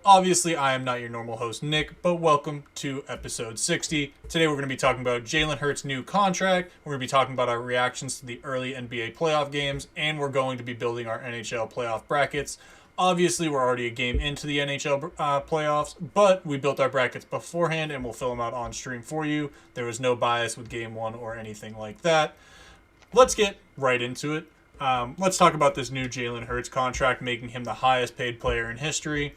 Obviously, I am not your normal host, Nick, but welcome to episode 60. Today we're going to be talking about Jalen Hurts' new contract, we're going to be talking about our reactions to the early NBA playoff games, and we're going to be building our NHL playoff brackets. Obviously, we're already a game into the NHL playoffs, but we built our brackets beforehand, and we'll fill them out on stream for you. There was no bias with game one or anything like that. Let's get right into it. Let's talk about this new Jalen Hurts contract, making him the highest paid player in history.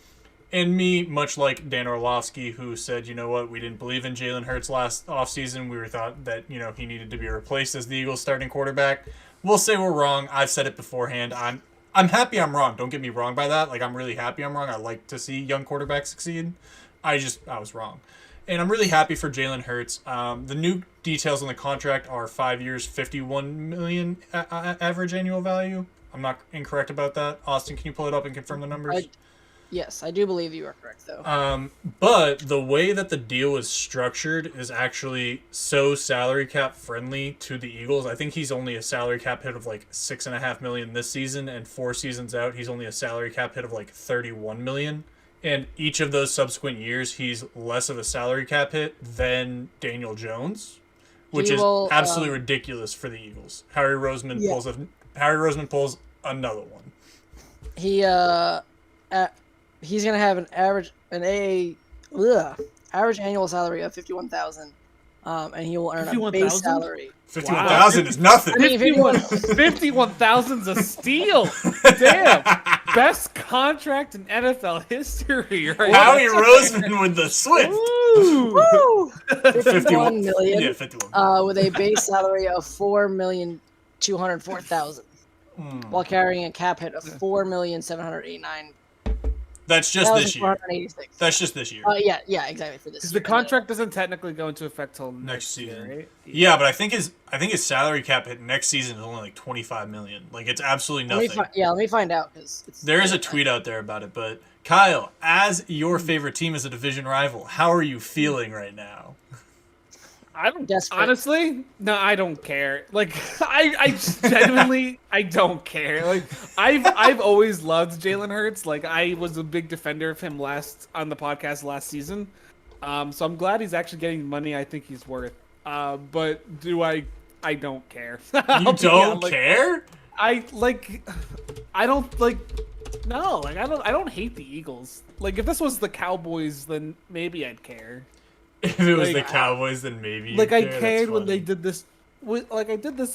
And me, much like Dan Orlovsky, who said, you know what, we didn't believe in Jalen Hurts last offseason. We thought that, he needed to be replaced as the Eagles starting quarterback. We'll say we're wrong. I've said it beforehand. I'm happy I'm wrong. Don't get me wrong by that. I'm really happy I'm wrong. I like to see young quarterbacks succeed. I was wrong. And I'm really happy for Jalen Hurts. The new details on the contract are 5 years, $51 million average annual value. I'm not incorrect about that. Austin, can you pull it up and confirm the numbers? Yes, I do believe you are correct, though. But the way that the deal is structured is actually so salary cap friendly to the Eagles. I think he's only a salary cap hit of $6.5 million this season, and 4 seasons out, he's only a salary cap hit of $31 million. And each of those subsequent years, he's less of a salary cap hit than Daniel Jones, which is absolutely ridiculous for the Eagles. Harry Roseman pulls another one. He's gonna have an average annual salary of $51,000, and he will earn a base salary. 51,000 is nothing. 51,000's a steal. Damn, best contract in NFL history. Right? Howie Roseman with the Swift. Woo! 51 million. Yeah, 51. With a base salary of $4,204,000, while carrying a cap hit of $4,789,000. That's just this year. That's just this year. Yeah, exactly for this. Because the contract doesn't technically go into effect till next season, year, right? Yeah, but I think his salary cap hit next season is only $25 million. It's absolutely nothing. Let me find out because there is a tweet out there about it. But Kyle, as your favorite team as a division rival, how are you feeling right now? I don't honestly. No, I don't care. I genuinely, I don't care. I've always loved Jalen Hurts. I was a big defender of him on the podcast last season. So I'm glad he's actually getting money I think he's worth. But I don't care. You don't care? I don't no. I don't hate the Eagles. If this was the Cowboys, then maybe I'd care. If it was the Cowboys, then maybe. I cared when they did this.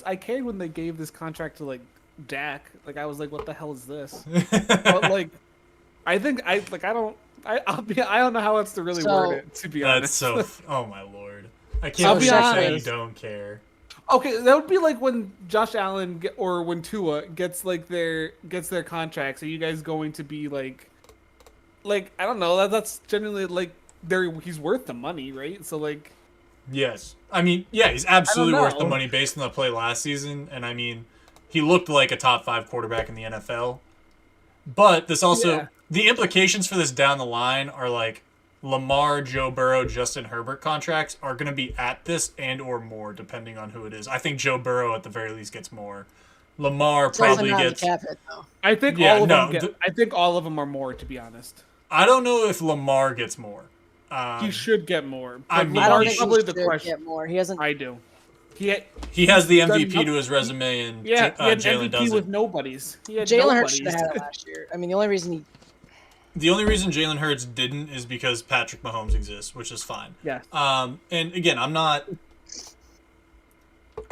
I cared when they gave this contract to Dak. I was like, what the hell is this? But I think I don't know how else to really word it. To be honest, that's so. Oh my lord, I can't believe you don't care. Okay, that would be when Josh Allen or when Tua gets their contract. So you guys going to be I don't know. That's genuinely he's worth the money, right? So yes, I mean, yeah, he's absolutely worth the money based on the play last season, and I mean, he looked like a top 5 quarterback in the NFL. But this also the implications for this down the line are Lamar, Joe Burrow, Justin Herbert contracts are going to be at this and or more depending on who it is. I think Joe Burrow at the very least gets more. Lamar probably gets. Cap hit, though. I think all of them. I think all of them are more, to be honest. I don't know if Lamar gets more. He should get more. I don't think probably the question. Get more. He hasn't. I do. He has the MVP to his resume, and he had Jalen MVP doesn't. With nobodies. Jalen Hurts should have had it last year. I mean, the only reason Jalen Hurts didn't is because Patrick Mahomes exists, which is fine. Yeah. And again, I'm not.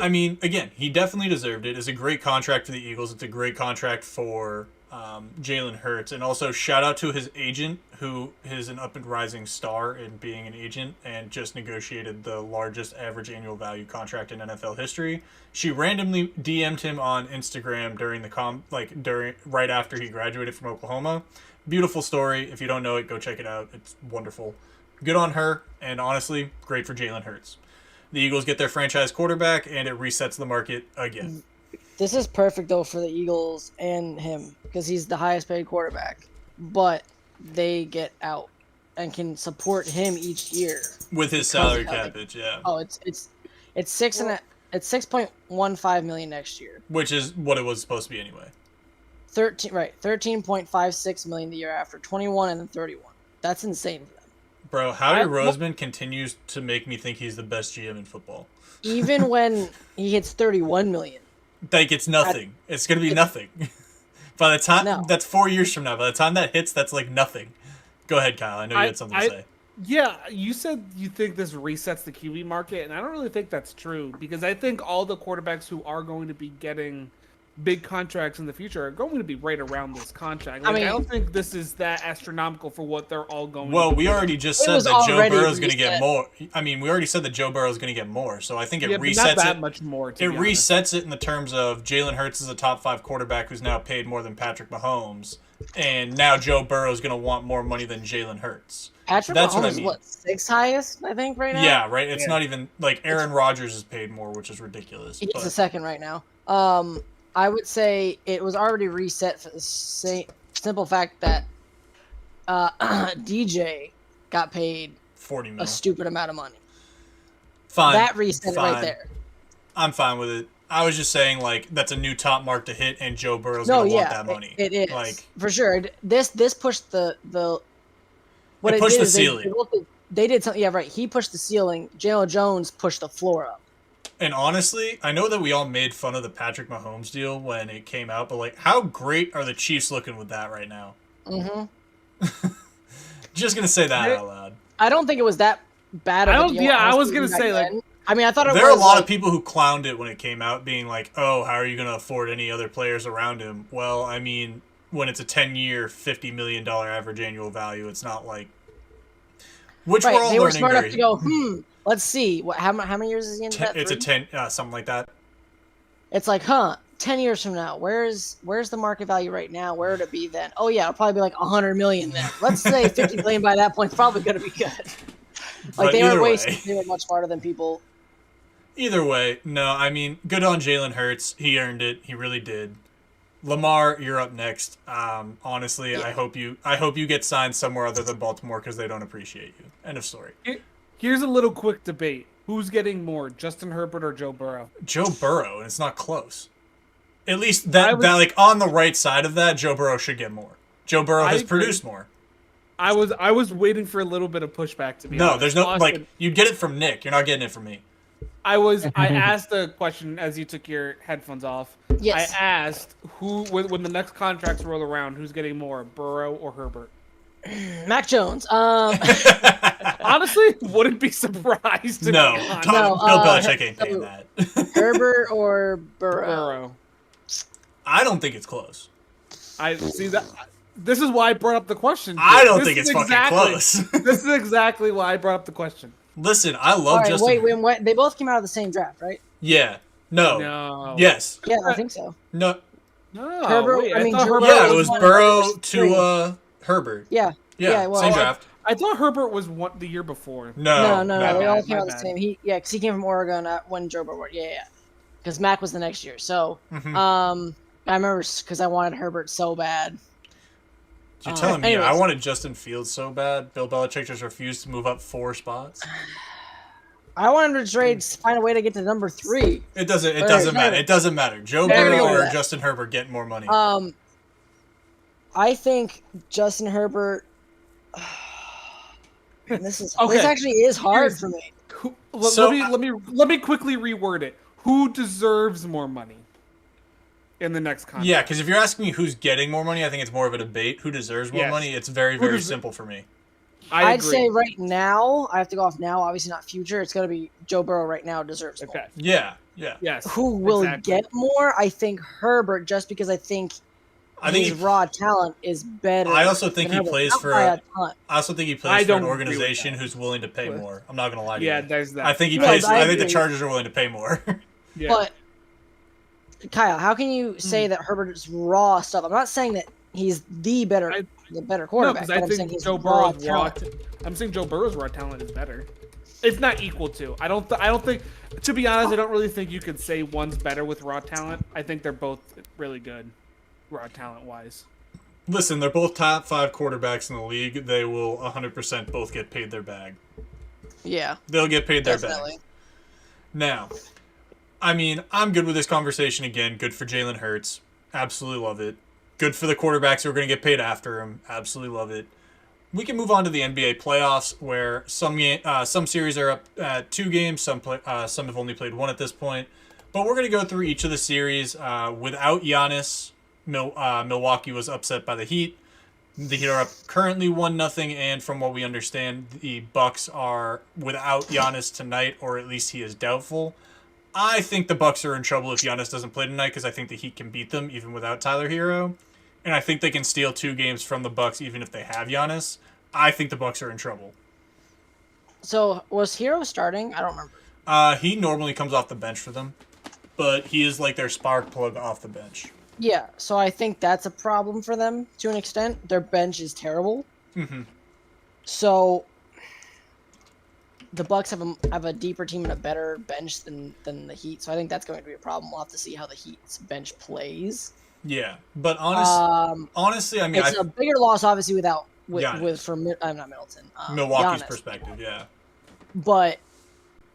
I mean, again, he definitely deserved it. It's a great contract for the Eagles. It's a great contract for Jalen Hurts, and also shout out to his agent, who is an up and rising star in being an agent and just negotiated the largest average annual value contract in NFL history. She randomly DM'd him on Instagram during right after he graduated from Oklahoma. Beautiful story. If you don't know it, go check it out. It's wonderful. Good on her, and honestly, great for Jalen Hurts. The Eagles get their franchise quarterback, and it resets the market again. This is perfect, though, for the Eagles and him, because he's the highest paid quarterback. But they get out and can support him each year with his salary cap, yeah. Oh, it's 6.15 million next year, which is what it was supposed to be anyway. 13.56 million the year after, 21 and then 31. That's insane for them. Bro, Howie Roseman continues to make me think he's the best GM in football. Even when he hits 31 million. Like, it's nothing. It's going to be nothing. By the time, that's 4 years from now. By the time that hits, that's like nothing. Go ahead, Kyle. I know you had something to say. Yeah, you said you think this resets the QB market, and I don't really think that's true because I think all the quarterbacks who are going to be getting big contracts in the future are going to be right around this contract. Like, I don't think this is that astronomical for what they're all going to we already just said that Joe Burrow's going to get more. I mean, we already said that Joe Burrow's going to get more, so I think it resets not that much more, it resets it in the terms of Jalen Hurts is a top 5 quarterback who's now paid more than Patrick Mahomes, and now Joe Burrow's going to want more money than Jalen Hurts. Patrick Mahomes is what, 6th highest, I think, right now? Yeah, right? It's not even, like, Aaron Rodgers is paid more, which is ridiculous. He's the 2nd right now. I would say it was already reset for the simple fact that DJ got paid $40 million. A stupid amount of money. Fine. That reset it right there. I'm fine with it. I was just saying, like, that's a new top mark to hit, and Joe Burrow's going to want that money. It is. Like, for sure. This pushed the what it pushed the ceiling. They did something. Yeah, right. He pushed the ceiling. Jalen Jones pushed the floor up. And honestly, I know that we all made fun of the Patrick Mahomes deal when it came out, but, like, how great are the Chiefs looking with that right now? Mm-hmm. Just going to say that out loud. I don't think it was that bad of a deal. Yeah, I was going to say, then. I mean, I thought there are a lot of people who clowned it when it came out, being like, oh, how are you going to afford any other players around him? Well, I mean, when it's a 10-year, $50 million average annual value, it's not like... Which we're all learning. They were smart enough to go, let's see. How many years is he in that? It's 10, something like that. It's like, 10 years from now, where's the market value right now? Where would it be then? Oh, yeah, it'll probably be like 100 million then. Let's say 50 million by that point is probably going to be good. Like, they were much smarter than people. Either way, no, I mean, good on Jalen Hurts. He earned it. He really did. Lamar, you're up next. Honestly, yeah. I hope you get signed somewhere other than Baltimore because they don't appreciate you. End of story. Here's a little quick debate. Who's getting more, Justin Herbert or Joe Burrow? Joe Burrow, and it's not close. At least that like on the right side of that, Joe Burrow should get more. Joe Burrow has produced more. I was waiting for a little bit of pushback to be honest. No, there's no like you get it from Nick. You're not getting it from me. I asked a question as you took your headphones off. Yes. I asked when the next contracts roll around, who's getting more, Burrow or Herbert? Mac Jones. Honestly, wouldn't be surprised. No, Bill Belichick ain't paying that. Herbert or Burrow? I don't think it's close. I see that. This is why I brought up the question. I don't think it's fucking close. This is exactly why I brought up the question. Listen, I love Justin. Wait, they both came out of the same draft, right? Yeah. No. Yes. Yeah, I think so. No. Herbert. Wait, Herbert. Yeah, it was Burrow to Herbert. Yeah. Yeah. Well, same draft. I thought Herbert was the year before. No. They all came out the same. Because he came from Oregon when Joe Burrow. Yeah. Because Mac was the next year. So, I remember because I wanted Herbert so bad. You're telling me I wanted Justin Fields so bad. Bill Belichick just refused to move up 4 spots. I wanted to find a way to get to number 3. It doesn't matter. It doesn't matter. Joe Burrow or Justin Herbert get more money. I think Justin Herbert. This actually is hard for me. Let me quickly reword it. Who deserves more money in the next contract? Yeah, because if you're asking me who's getting more money, I think it's more of a debate. Who deserves more money? It's very, very simple for me. I'd say right now, I have to go off now, obviously not future. It's going to be Joe Burrow right now deserves more. Yeah. Yes. Who will get more? I think Herbert, just because I think his raw talent is better. I also think he plays for an organization who's willing to pay more. I'm not going to lie to you. Yeah, there's that. I think I think the Chargers are willing to pay more. Yeah. But Kyle, how can you say that Herbert's raw stuff? I'm not saying that he's the better quarterback. No, I think Joe Burrow's I'm saying Joe Burrow's raw talent is better. It's not equal to. I don't think. To be honest, I don't really think you could say one's better with raw talent. I think they're both really good, raw talent wise. Listen, they're both top 5 quarterbacks in the league. They will 100% both get paid their bag. Yeah, they'll get paid their bag. Now, I mean, I'm good with this conversation again. Good for Jalen Hurts. Absolutely love it. Good for the quarterbacks who are going to get paid after him. Absolutely love it. we can move on to the NBA playoffs, where some series are up at 2 games, some have only played 1 at this point. But we're going to go through each of the series. Without Giannis, Milwaukee was upset by the Heat. The Heat are up currently 1-0, and from what we understand, the Bucks are without Giannis tonight, or at least he is doubtful. I think the Bucks are in trouble if Giannis doesn't play tonight, because I think the Heat can beat them even without Tyler Hero, and I think they can steal 2 games from the Bucks even if they have Giannis. I think the Bucks are in trouble. So was Hero starting? I don't remember. He normally comes off the bench for them, but he is like their spark plug off the bench. Yeah, so I think that's a problem for them to an extent. Their bench is terrible. Mm-hmm. So the Bucks have a deeper team and a better bench than the Heat. So I think that's going to be a problem. We'll have to see how the Heat's bench plays. Yeah, but honestly, I mean, it's a bigger loss obviously not Middleton. Milwaukee's Giannis. Perspective, yeah. But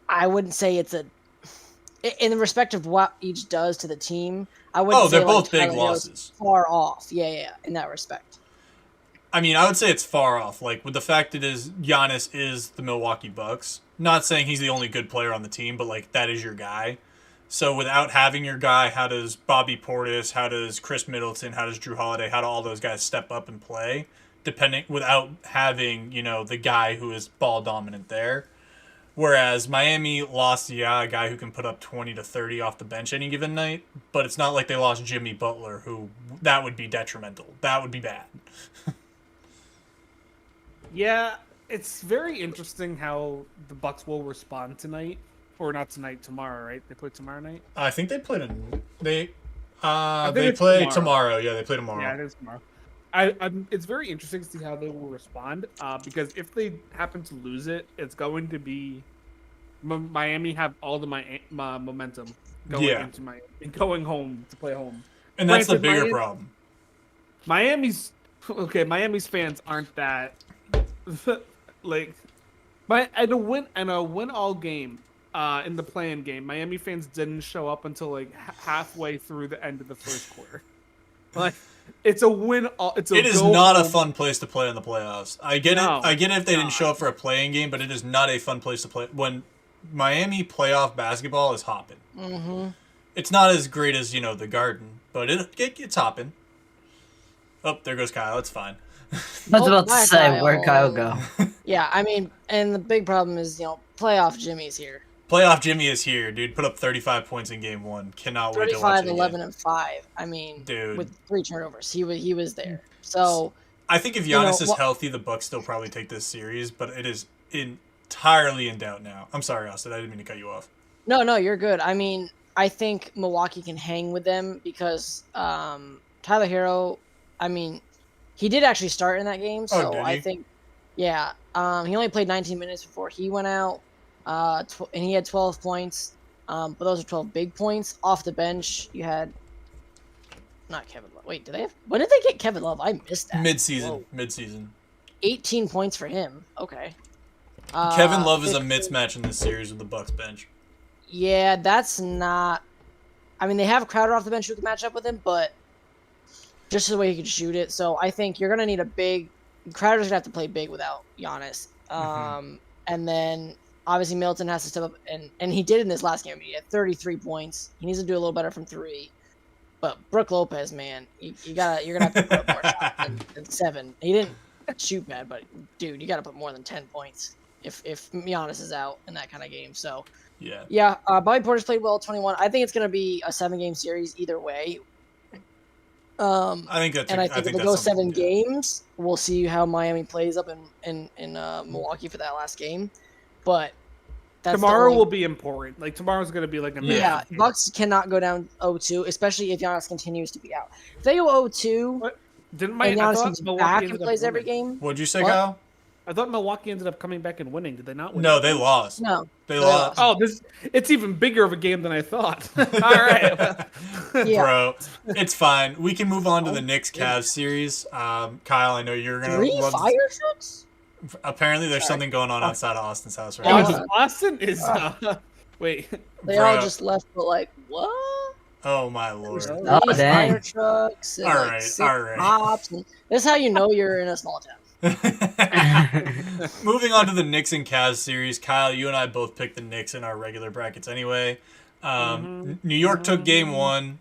I wouldn't say it's in the respect of what each does to the team. I wouldn't say they're both big Tyler losses. Far off, yeah, in that respect. I mean, I would say it's far off. Like, with the fact that Giannis is the Milwaukee Bucks. Not saying he's the only good player on the team, but, like, that is your guy. So without having your guy, how does Bobby Portis, how does Chris Middleton, how does Drew Holiday, how do all those guys step up and play? Without having, the guy who is ball dominant there. Whereas Miami lost, a guy who can put up 20 to 30 off the bench any given night, but it's not like they lost Jimmy Butler, who that would be detrimental. That would be bad. Yeah, it's very interesting how the Bucks will respond tonight, or not tonight, tomorrow, right? They play tomorrow night. I think they play tomorrow. Yeah, they play tomorrow. Yeah, it is tomorrow. It's very interesting to see how they will respond, because if they happen to lose it, it's going to be Miami have all the momentum going home to play home, and that's the bigger problem. Miami's fans aren't that like, in a win all game. In the play-in game, Miami fans didn't show up until like halfway through the end of the first quarter. Like, it's a win. It is not a fun place to play in the playoffs. I get it. I get it if they didn't show up for a play-in game, but it is not a fun place to play when Miami playoff basketball is hopping. Mm-hmm. It's not as great as the Garden, but it's hopping. Oh, there goes Kyle. It's fine. I was about to say, where'd Kyle go? Yeah, I mean, and the big problem is playoff Jimmy's here. Playoff Jimmy is here, dude. Put up 35 points in game 1. Cannot wait to watch it 11, and 5. I mean, dude, with 3 turnovers, he was there. So I think if Giannis is healthy, the Bucks still probably take this series, but it is entirely in doubt now. I'm sorry, Austin. I didn't mean to cut you off. No, you're good. I mean, I think Milwaukee can hang with them because Tyler Hero, I mean, he did actually start in that game, so I think, yeah. He only played 19 minutes before he went out. And he had 12 points, but those are 12 big points. Off the bench, you had not Kevin Love. Wait, when did they get Kevin Love? I missed that. Mid-season. 18 points for him. Okay. Kevin Love is a mismatch in this series with the Bucks bench. Yeah, that's not. I mean, they have Crowder off the bench who can match up with him, but just the way he can shoot it. So I think you're gonna need a big. Crowder's gonna have to play big without Giannis. And then. Obviously, Middleton has to step up, and he did in this last game. He had 33 points. He needs to do a little better from 3. But Brook Lopez, man, you're gonna have to put up more shots than 7. He didn't shoot bad, but dude, you got to put more than 10 points if Giannis is out in that kind of game. So yeah. Bobby Portis played well, 21. I think it's gonna be a 7-game series either way. I think if it goes 7 games, we'll see how Miami plays up in Milwaukee for that last game. But tomorrow will be important. Like, tomorrow's going to be like a Bucks cannot go down 0-2, especially if Giannis continues to be out. If they go 0-2, and Giannis comes back and plays every game. What'd you say, Kyle? I thought Milwaukee ended up coming back and winning. Did they not win? No, they lost. No, they lost. Oh, it's even bigger of a game than I thought. All right. Bro, it's fine. We can move on to the Knicks-Cavs series. Kyle, I know you're going to... 3 fire trucks? Apparently, there's something going on outside of Austin's house right now. Austin is... wait. They all just left, but like, what? Oh, my Lord. Oh, dang. Fire trucks and all right. Cops. This is how you know you're in a small town. Moving on to the Knicks and Cavs series, Kyle, you and I both picked the Knicks in our regular brackets anyway. New York took game 1,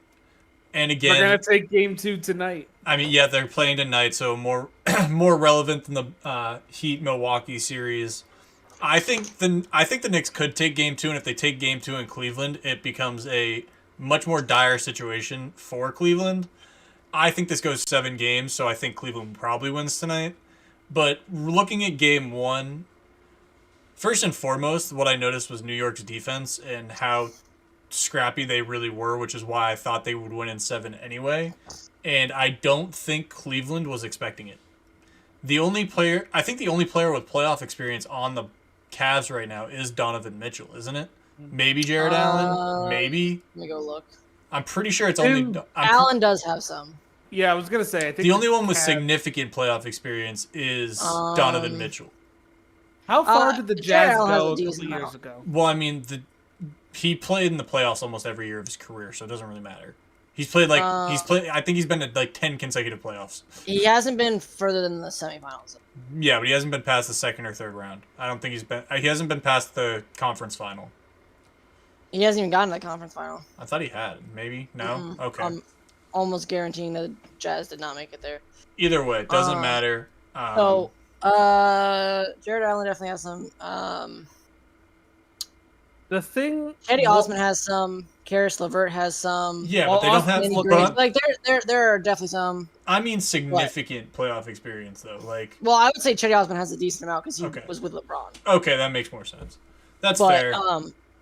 and again, we're gonna take game 2 tonight. I mean, yeah, they're playing tonight, so more more relevant than the Heat Milwaukee series. I think the Knicks could take game 2, and if they take game 2 in Cleveland, it becomes a much more dire situation for Cleveland. I think this goes 7 games, so I think Cleveland probably wins tonight. But looking at game 1, first and foremost, what I noticed was New York's defense and how scrappy they really were, which is why I thought they would win in 7 anyway. And I don't think Cleveland was expecting it. I think the only player with playoff experience on the Cavs right now is Donovan Mitchell, isn't it? Maybe Jared Allen. Maybe. Let me go look. I'm pretty sure it's only Allen does have some. Yeah, I was gonna say. I think the only one with significant playoff experience is Donovan Mitchell. How far did the Jazz go a couple years ago? Well, I mean, he played in the playoffs almost every year of his career, so it doesn't really matter. He's played I think he's been to like 10 consecutive playoffs. He hasn't been further than the semifinals. Yeah, but he hasn't been past the second or third round. I don't think he hasn't been past the conference final. He hasn't even gotten to the conference final. I thought he had. Maybe? No? Okay. I'm almost guaranteeing the Jazz did not make it there. Either way, it doesn't matter. Jared Allen definitely has some. The thing, Cedi Osman has some. Karis LeVert has some. Yeah, but they don't have. Like there are definitely some. I mean, significant playoff experience though. Like, well, I would say Cedi Osman has a decent amount because he was with LeBron. Okay, that makes more sense. That's fair.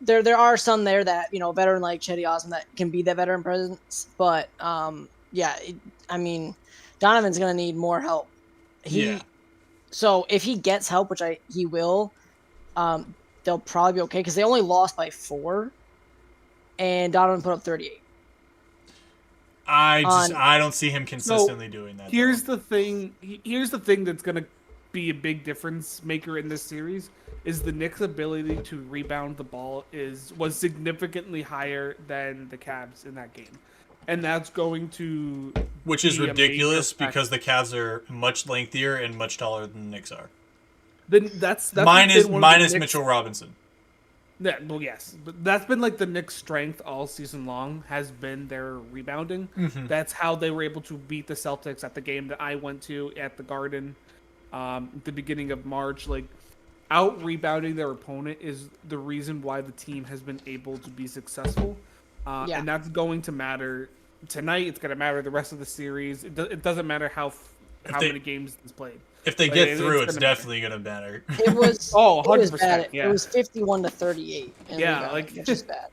There are some there that veteran like Cedi Osman that can be that veteran presence, but I mean, Donovan's gonna need more help. So if he gets help, which he will, they'll probably be okay because they only lost by 4, and Donovan put up 38. I don't see him consistently doing that. Here's the thing that's gonna be a big difference maker in this series is the Knicks' ability to rebound the ball was significantly higher than the Cavs in that game. And that's going to which is ridiculous because the Cavs are much lengthier and much taller than the Knicks are. Then that's minus Mitchell Robinson. Yeah, well, yes, but that's been like the Knicks' strength all season long has been their rebounding. Mm-hmm. That's how they were able to beat the Celtics at the game that I went to at the Garden, at the beginning of March. Like, out rebounding their opponent is the reason why the team has been able to be successful, and that's going to matter tonight. It's going to matter the rest of the series. It doesn't matter how many games it's played. If they get through, it's definitely going to matter. It was 100%. Bad. Yeah. It was 51-38. Yeah, which is bad.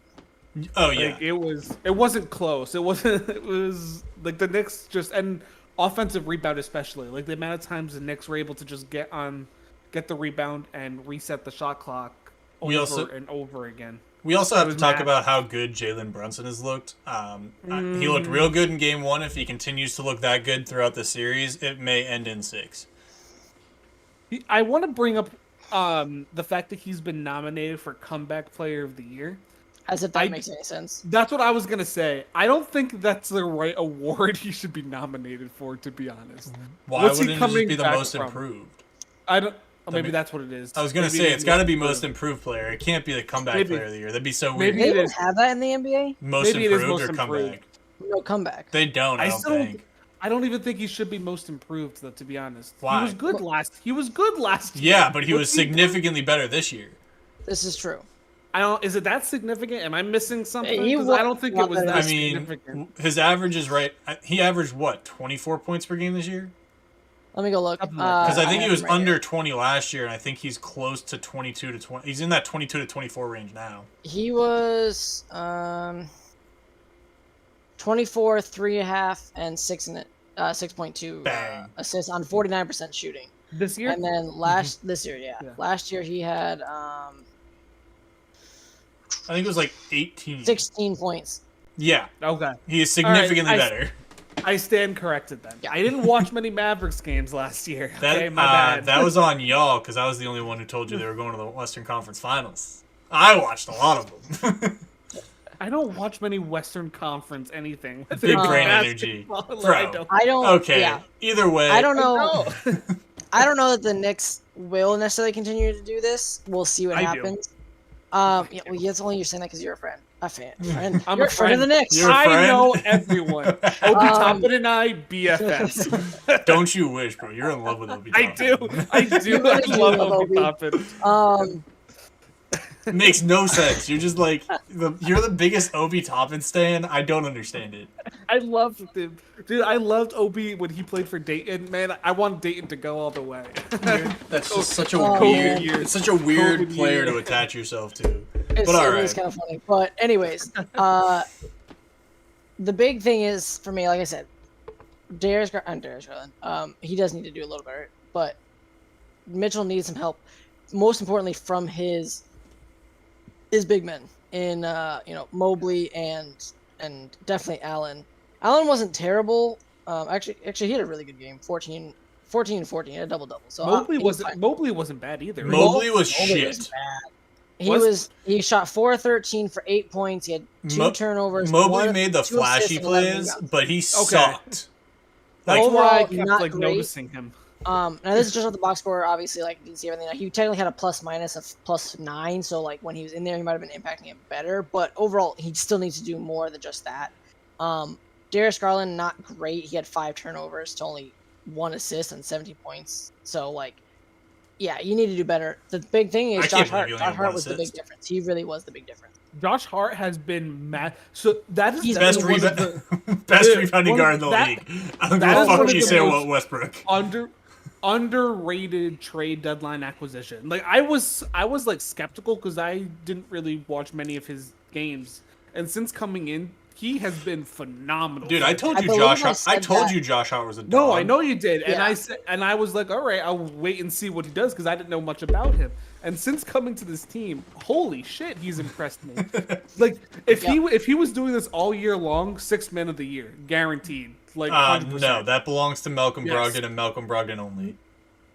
Oh yeah, it wasn't close. It was like the Knicks and offensive rebound especially. Like the amount of times the Knicks were able to just get the rebound and reset the shot clock over and over again. We also have to talk about how good Jalen Brunson has looked. He looked real good in game 1. If he continues to look that good throughout the series, it may end in 6. I want to bring up the fact that he's been nominated for Comeback Player of the Year. As if that makes any sense. That's what I was going to say. I don't think that's the right award he should be nominated for, to be honest. Why wouldn't it just be the most improved? I don't... maybe that's what it is. I was going to say, it's got to be most improved player. It can't be the comeback player of the year. That'd be so weird. They don't have that in the NBA? Most improved or comeback? No comeback. They don't, I don't think. I don't even think he should be most improved, though, to be honest. Why? He was good last year. Yeah, but he was significantly better this year. This is true. Is it that significant? Am I missing something? Because I don't think it was that significant. His average is right. He averaged, 24 points per game this year? Let me go look. Because I think he was under 20 last year, and I think he's close to 22 to 20. He's in that 22 to 24 range now. He was 24, 3.5, and 6.2 assists on 49% shooting. This year? And then this year, yeah. Last year he had I think it was like 18. 16 points. Yeah. Okay. He is significantly better. I stand corrected then. Yeah. I didn't watch many Mavericks games last year. My bad. That was on y'all, because I was the only one who told you they were going to the Western Conference Finals. I watched a lot of them. I don't watch many Western Conference anything. Big brain energy. I don't. Okay. Yeah. Either way. I don't know. I don't know that the Knicks will necessarily continue to do this. We'll see what happens. Yeah, well, it's only you're saying that because you're a friend. A fan. Friend. I'm you're a friend of the Knicks. I know everyone. Obi Toppin and I, BFFs. Don't you wish, bro? You're in love with Obi Toppin. I do. I love Obi Toppin. It makes no sense. You're just like you're the biggest Obi Toppin stan. I don't understand it. I loved him, dude. I loved Obi when he played for Dayton. Man, I want Dayton to go all the way. That's just such a weird. It's such a weird player to attach yourself to. It's kind of funny. But anyways, the big thing is for me, like I said, Darius Garland. He does need to do a little better, but Mitchell needs some help. Most importantly, from his big men in Mobley and definitely Allen. Allen wasn't terrible. Actually he had a really good game. 14 and 14, a double. So Mobley wasn't bad either. Right? Mobley was shit. He shot 4-13 for 8 points. He had 2 turnovers. Mobley made the flashy plays, but he sucked. That's why I kept not great. noticing him. Now this is just on the box score. Obviously, you didn't see everything. He technically had a plus-minus of +9, so when he was in there, he might have been impacting it better. But overall, he still needs to do more than just that. Darius Garland, not great. He had 5 turnovers to only 1 assist and 17 points. So yeah, you need to do better. The big thing is Josh Hart. Josh Hart was the big difference. He really was the big difference. Josh Hart has been mad. So that is best rebounding guard in the league. I don't give a fuck what you say about Westbrook. Underrated trade deadline acquisition. I was skeptical because I didn't really watch many of his games, and since coming in, he has been phenomenal. Dude, I told you Josh Hart was a dog. No, I know you did, and I was like, all right, I'll wait and see what he does because I didn't know much about him. And since coming to this team, holy shit, he's impressed me. If he was doing this all year long, 6th man of the year, guaranteed. 100%. No, that belongs to Malcolm Brogdon and Malcolm Brogdon only.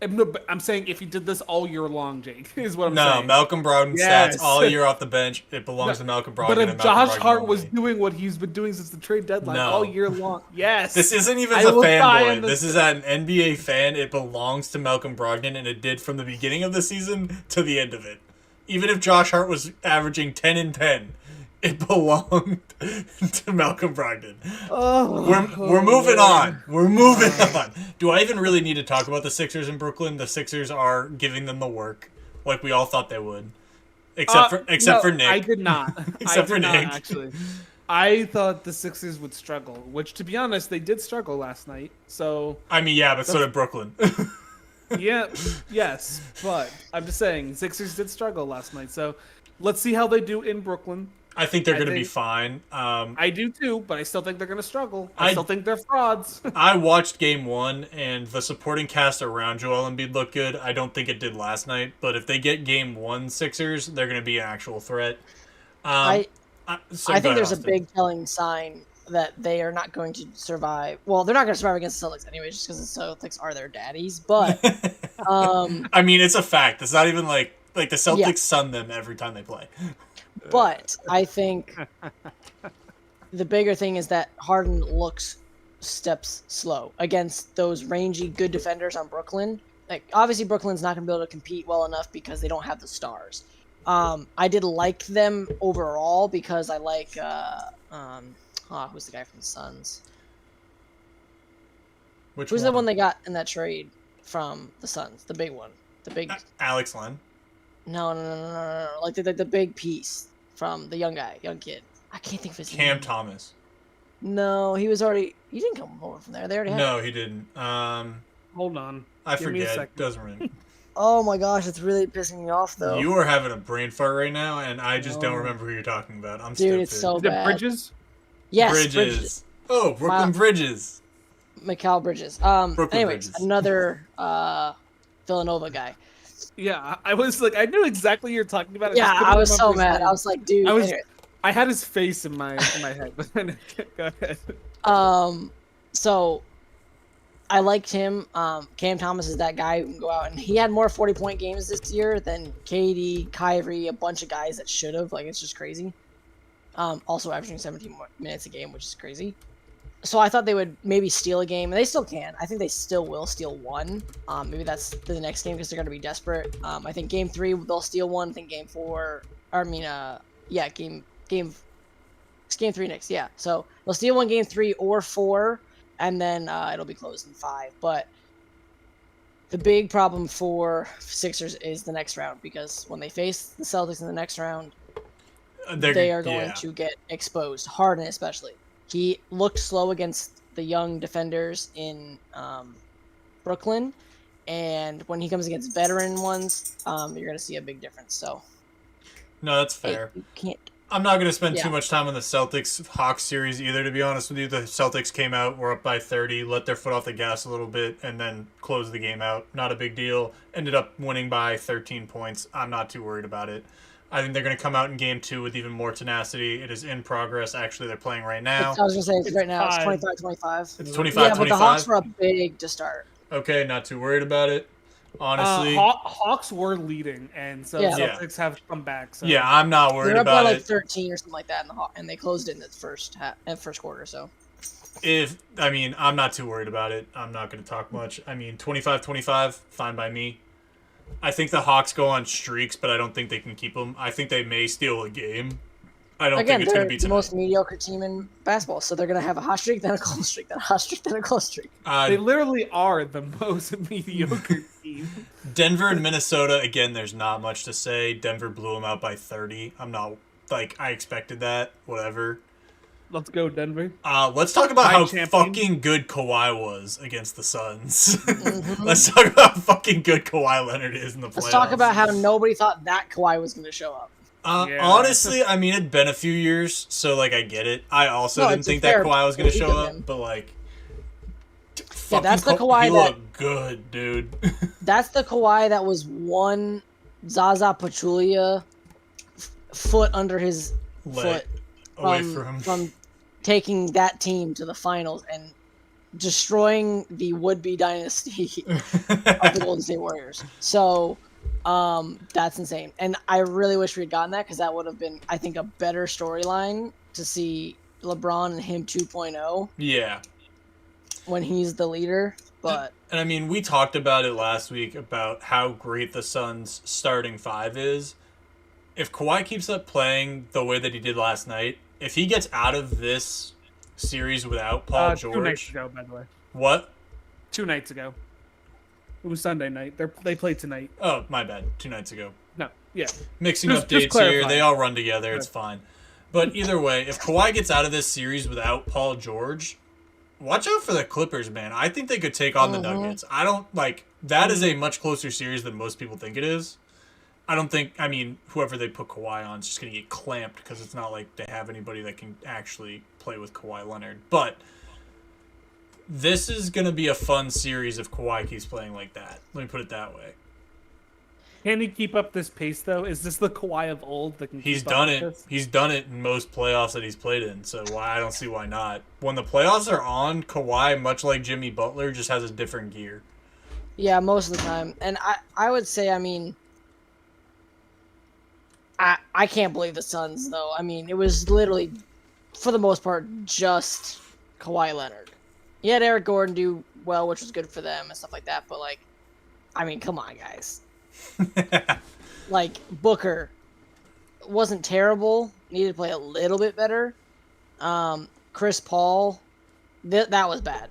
No, but I'm saying if he did this all year long, Jake, is what I'm saying. No, Malcolm Brogdon stats all year off the bench. It belongs to Malcolm Brogdon. But if Josh Hart was doing what he's been doing since the trade deadline all year long, yes. This isn't even a fanboy. This is an NBA fan. It belongs to Malcolm Brogdon, and it did from the beginning of the season to the end of it. Even if Josh Hart was averaging 10 and 10, it belonged to Malcolm Brogdon. We're moving on. We're moving on. Do I even really need to talk about the Sixers in Brooklyn? The Sixers are giving them the work, like we all thought they would, except for Nick. I did not. Except for Nick. Actually, I thought the Sixers would struggle. Which, to be honest, they did struggle last night. So I mean, yeah, but so did Brooklyn. Yes, but I'm just saying, Sixers did struggle last night. So let's see how they do in Brooklyn. I think they're going to be fine. I do too, but I still think they're going to struggle. I still think they're frauds. I watched Game 1, and the supporting cast around Joel Embiid looked good. I don't think it did last night, but if they get Game 1 Sixers, they're going to be an actual threat. I think there's a big telling sign that they are not going to survive. Well, they're not going to survive against the Celtics anyway, just because the Celtics are their daddies. But I mean, it's a fact. It's not even like the Celtics sun them every time they play. But I think the bigger thing is that Harden steps slow against those rangy, good defenders on Brooklyn. Obviously, Brooklyn's not going to be able to compete well enough because they don't have the stars. I did like them overall because I like who's the guy from the Suns? Who's the one they got in that trade from the Suns? The big one, the big Alex Len. No. Like the big piece from the young kid. I can't think of his name. Cam Thomas. No, he was already. He didn't come over from there. They already had. No, he didn't. Hold on. I forget. Doesn't ring. Oh my gosh, it's really pissing me off though. You are having a brain fart right now, and I just don't remember who you're talking about. I'm stupid. Dude, it's so bad. Bridges? Yes, Bridges. Oh, Brooklyn Bridges. Mikal Bridges. Anyways, another Villanova guy. Yeah, I was like, I knew exactly what you're talking about. I was so mad. I was like, dude. I had his face in my head. Go ahead. So I liked him. Cam Thomas is that guy who can go out, and he had more 40-point games this year than KD, Kyrie, a bunch of guys that should have. It's just crazy. Also averaging 17 minutes a game, which is crazy. So I thought they would maybe steal a game, and they still can. I think they still will steal one. Maybe that's the next game because they're going to be desperate. I think game 3 they'll steal one. I think game 4, it's game 3 next. Yeah, so they'll steal one game 3 or 4, and then it'll be closed in 5. But the big problem for Sixers is the next round, because when they face the Celtics in the next round, they are going to get exposed. Harden especially. He looked slow against the young defenders in Brooklyn, and when he comes against veteran ones, you're going to see a big difference. So, no, that's fair. I'm not going to spend too much time on the Celtics-Hawks series either, to be honest with you. The Celtics came out, were up by 30, let their foot off the gas a little bit, and then closed the game out. Not a big deal. Ended up winning by 13 points. I'm not too worried about it. I think they're going to come out in game 2 with even more tenacity. It is in progress. Actually, they're playing right now. I was going to say, right now, it's 25-25. It's 25-25? Yeah, but the Hawks were up big to start. Okay, not too worried about it. Honestly, Hawks were leading, and so Celtics have come back. So. Yeah, I'm not worried about it. They're up by like 13 or something like that, and they closed it in the first quarter. So, I'm not too worried about it. I'm not going to talk much. 25-25, fine by me. I think the Hawks go on streaks, but I don't think they can keep them. I think they may steal a game. I don't think it's going to be tonight. The most mediocre team in basketball, so they're going to have a hot streak, then a cold streak, then a hot streak, then a cold streak. They literally are the most mediocre team. Denver and Minnesota, again, there's not much to say. Denver blew them out by 30. I expected that. Whatever. Let's go, Denver. Let's talk about how fucking good Kawhi was against the Suns. Let's talk about how fucking good Kawhi Leonard is in the playoffs. Let's talk about how nobody thought that Kawhi was going to show up. Honestly, it'd been a few years, so, I get it. I also didn't think that Kawhi was going to show up, but, that's the Kawhi he looked good, dude. That's the Kawhi that was one Zaza Pachulia foot under his foot from taking that team to the finals and destroying the would-be dynasty of the Golden State Warriors. So that's insane. And I really wish we had gotten that, because that would have been, I think, a better storyline to see LeBron and him 2.0. Yeah. When he's the leader. But and we talked about it last week about how great the Suns' starting 5 is. If Kawhi keeps up playing the way that he did last night, if he gets out of this series without Paul George... 2 nights ago, by the way. What? 2 nights ago. It was Sunday night. They played tonight. Oh, my bad. 2 nights ago. No, yeah. Mixing up dates here. They all run together. It's fine. But either way, if Kawhi gets out of this series without Paul George, watch out for the Clippers, man. I think they could take on the Nuggets. I don't... that is a much closer series than most people think it is. I don't think, whoever they put Kawhi on is just going to get clamped, because it's not like they have anybody that can actually play with Kawhi Leonard. But this is going to be a fun series if Kawhi keeps playing like that. Let me put it that way. Can he keep up this pace, though? Is this the Kawhi of old that can He's done it. This? He's done it in most playoffs that he's played in, so I don't see why not. When the playoffs are on, Kawhi, much like Jimmy Butler, just has a different gear. Yeah, most of the time. And I would say, I can't believe the Suns, though. It was literally, for the most part, just Kawhi Leonard. He had Eric Gordon do well, which was good for them and stuff like that, but, come on, guys. Booker wasn't terrible. Needed to play a little bit better. Chris Paul, that was bad.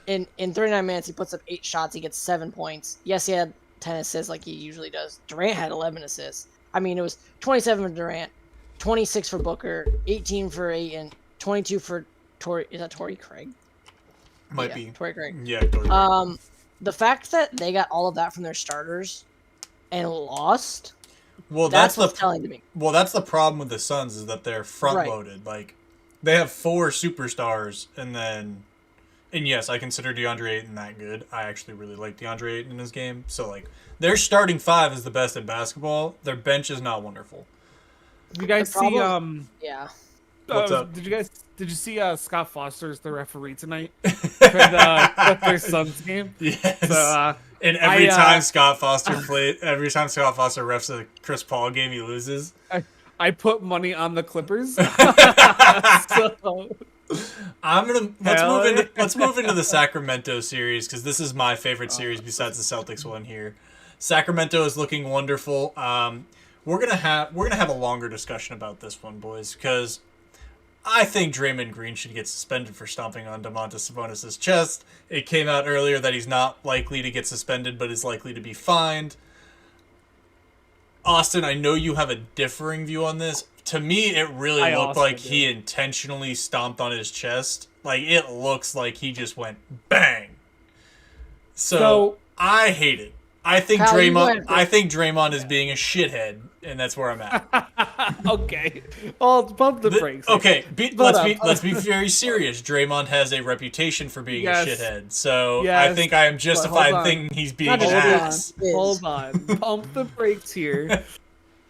In 39 minutes, he puts up 8 shots. He gets 7 points. Yes, he had 10 assists like he usually does. Durant had 11 assists. It was 27 for Durant, 26 for Booker, 18 for Ayton, 22 for Torrey. Is that Torrey Craig? Might be. Torrey Craig. Yeah, Torrey Craig. The fact that they got all of that from their starters and lost, well, that's what's telling to me. Well, that's the problem with the Suns, is that they're front-loaded. They have 4 superstars, and yes, I consider DeAndre Ayton that good. I actually really like DeAndre Ayton in his game. So, their starting 5 is the best in basketball. Their bench is not wonderful. Did you guys see? Yeah. What's up? Did you see Scott Foster as the referee tonight for their Suns game? Yes. So, and every time Scott Foster refs a Chris Paul game, he loses. I put money on the Clippers. Let's move into the Sacramento series because this is my favorite series besides the Celtics one here. Sacramento is looking wonderful. We're gonna have a longer discussion about this one, boys, because I think Draymond Green should get suspended for stomping on Domantas Sabonis' chest. It came out earlier that he's not likely to get suspended, but is likely to be fined. Austin, I know you have a differing view on this. To me, it really looked like he intentionally stomped on his chest. Like, it looks like he just went bang. So I hate it. I think Draymond is being a shithead, and that's where I'm at. Okay. Well, pump the brakes. Okay, let's be very serious. Draymond has a reputation for being a shithead, so I think I am justified in thinking he's being an ass. Hold on. Pump the brakes here.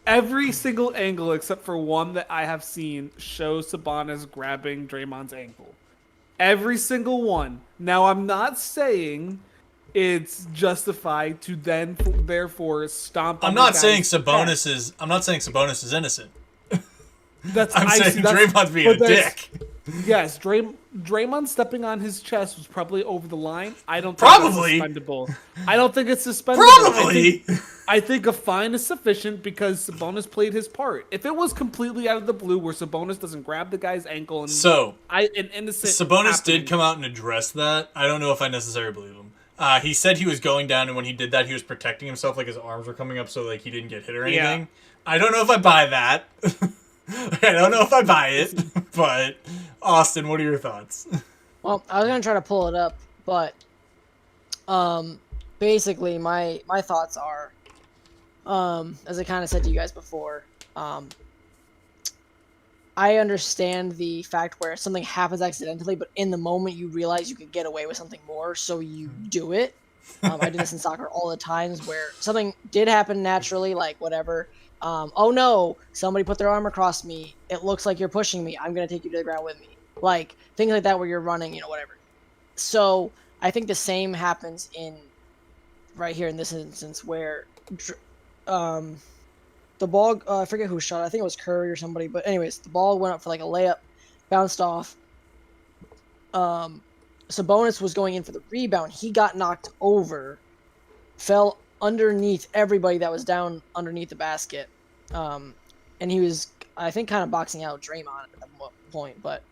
Every single angle except for one that I have seen shows Sabonis grabbing Draymond's ankle. Every single one. Now, I'm not saying it's justified to then therefore stomp on I'm not saying Sabonis is innocent. I'm saying Draymond's being a dick. Yes, Draymond stepping on his chest was probably over the line. I don't think probably it's suspendable. I don't think it's suspendable. Probably. I think a fine is sufficient because Sabonis played his part. If it was completely out of the blue where Sabonis doesn't grab the guy's ankle and an innocent Sabonis did come out and address that. I don't know if I necessarily believe him. He said he was going down, and when he did that, he was protecting himself, like his arms were coming up, so like he didn't get hit or anything. Yeah. I don't know if I buy that. I don't know if I buy it, but Austin, what are your thoughts? Well, I was gonna try to pull it up, but basically my thoughts are, as I kind of said to you guys before, I understand the fact where something happens accidentally, but in the moment you realize you could get away with something more, so you do it. I do this in soccer all the times where something did happen naturally, like whatever. Oh no, somebody put their arm across me. It looks like you're pushing me. I'm going to take you to the ground with me. Like things like that where you're running, whatever. So I think the same happens right here in this instance where the ball, I forget who shot it. I think it was Curry or somebody. But anyways, the ball went up for like a layup, bounced off. Sabonis was going in for the rebound. He got knocked over, fell underneath everybody that was down underneath the basket. And he was, I think, kind of boxing out Draymond at that point, but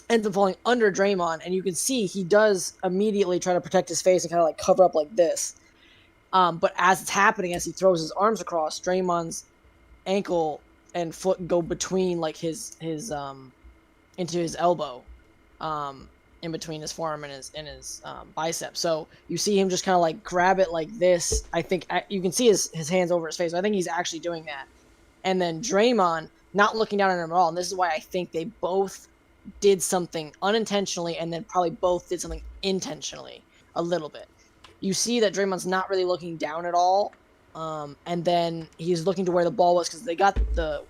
ends up falling under Draymond, and you can see he does immediately try to protect his face and kind of like cover up like this. But as it's happening, as he throws his arms across, Draymond's ankle and foot go between like his into his elbow, in between his forearm and his bicep. So you see him just kind of like grab it like this. I think you can see his hands over his face. So I think he's actually doing that. And then Draymond not looking down at him at all. And this is why I think they both did something unintentionally and then probably both did something intentionally a little bit. You see that Draymond's not really looking down at all. And then he's looking to where the ball was because they got the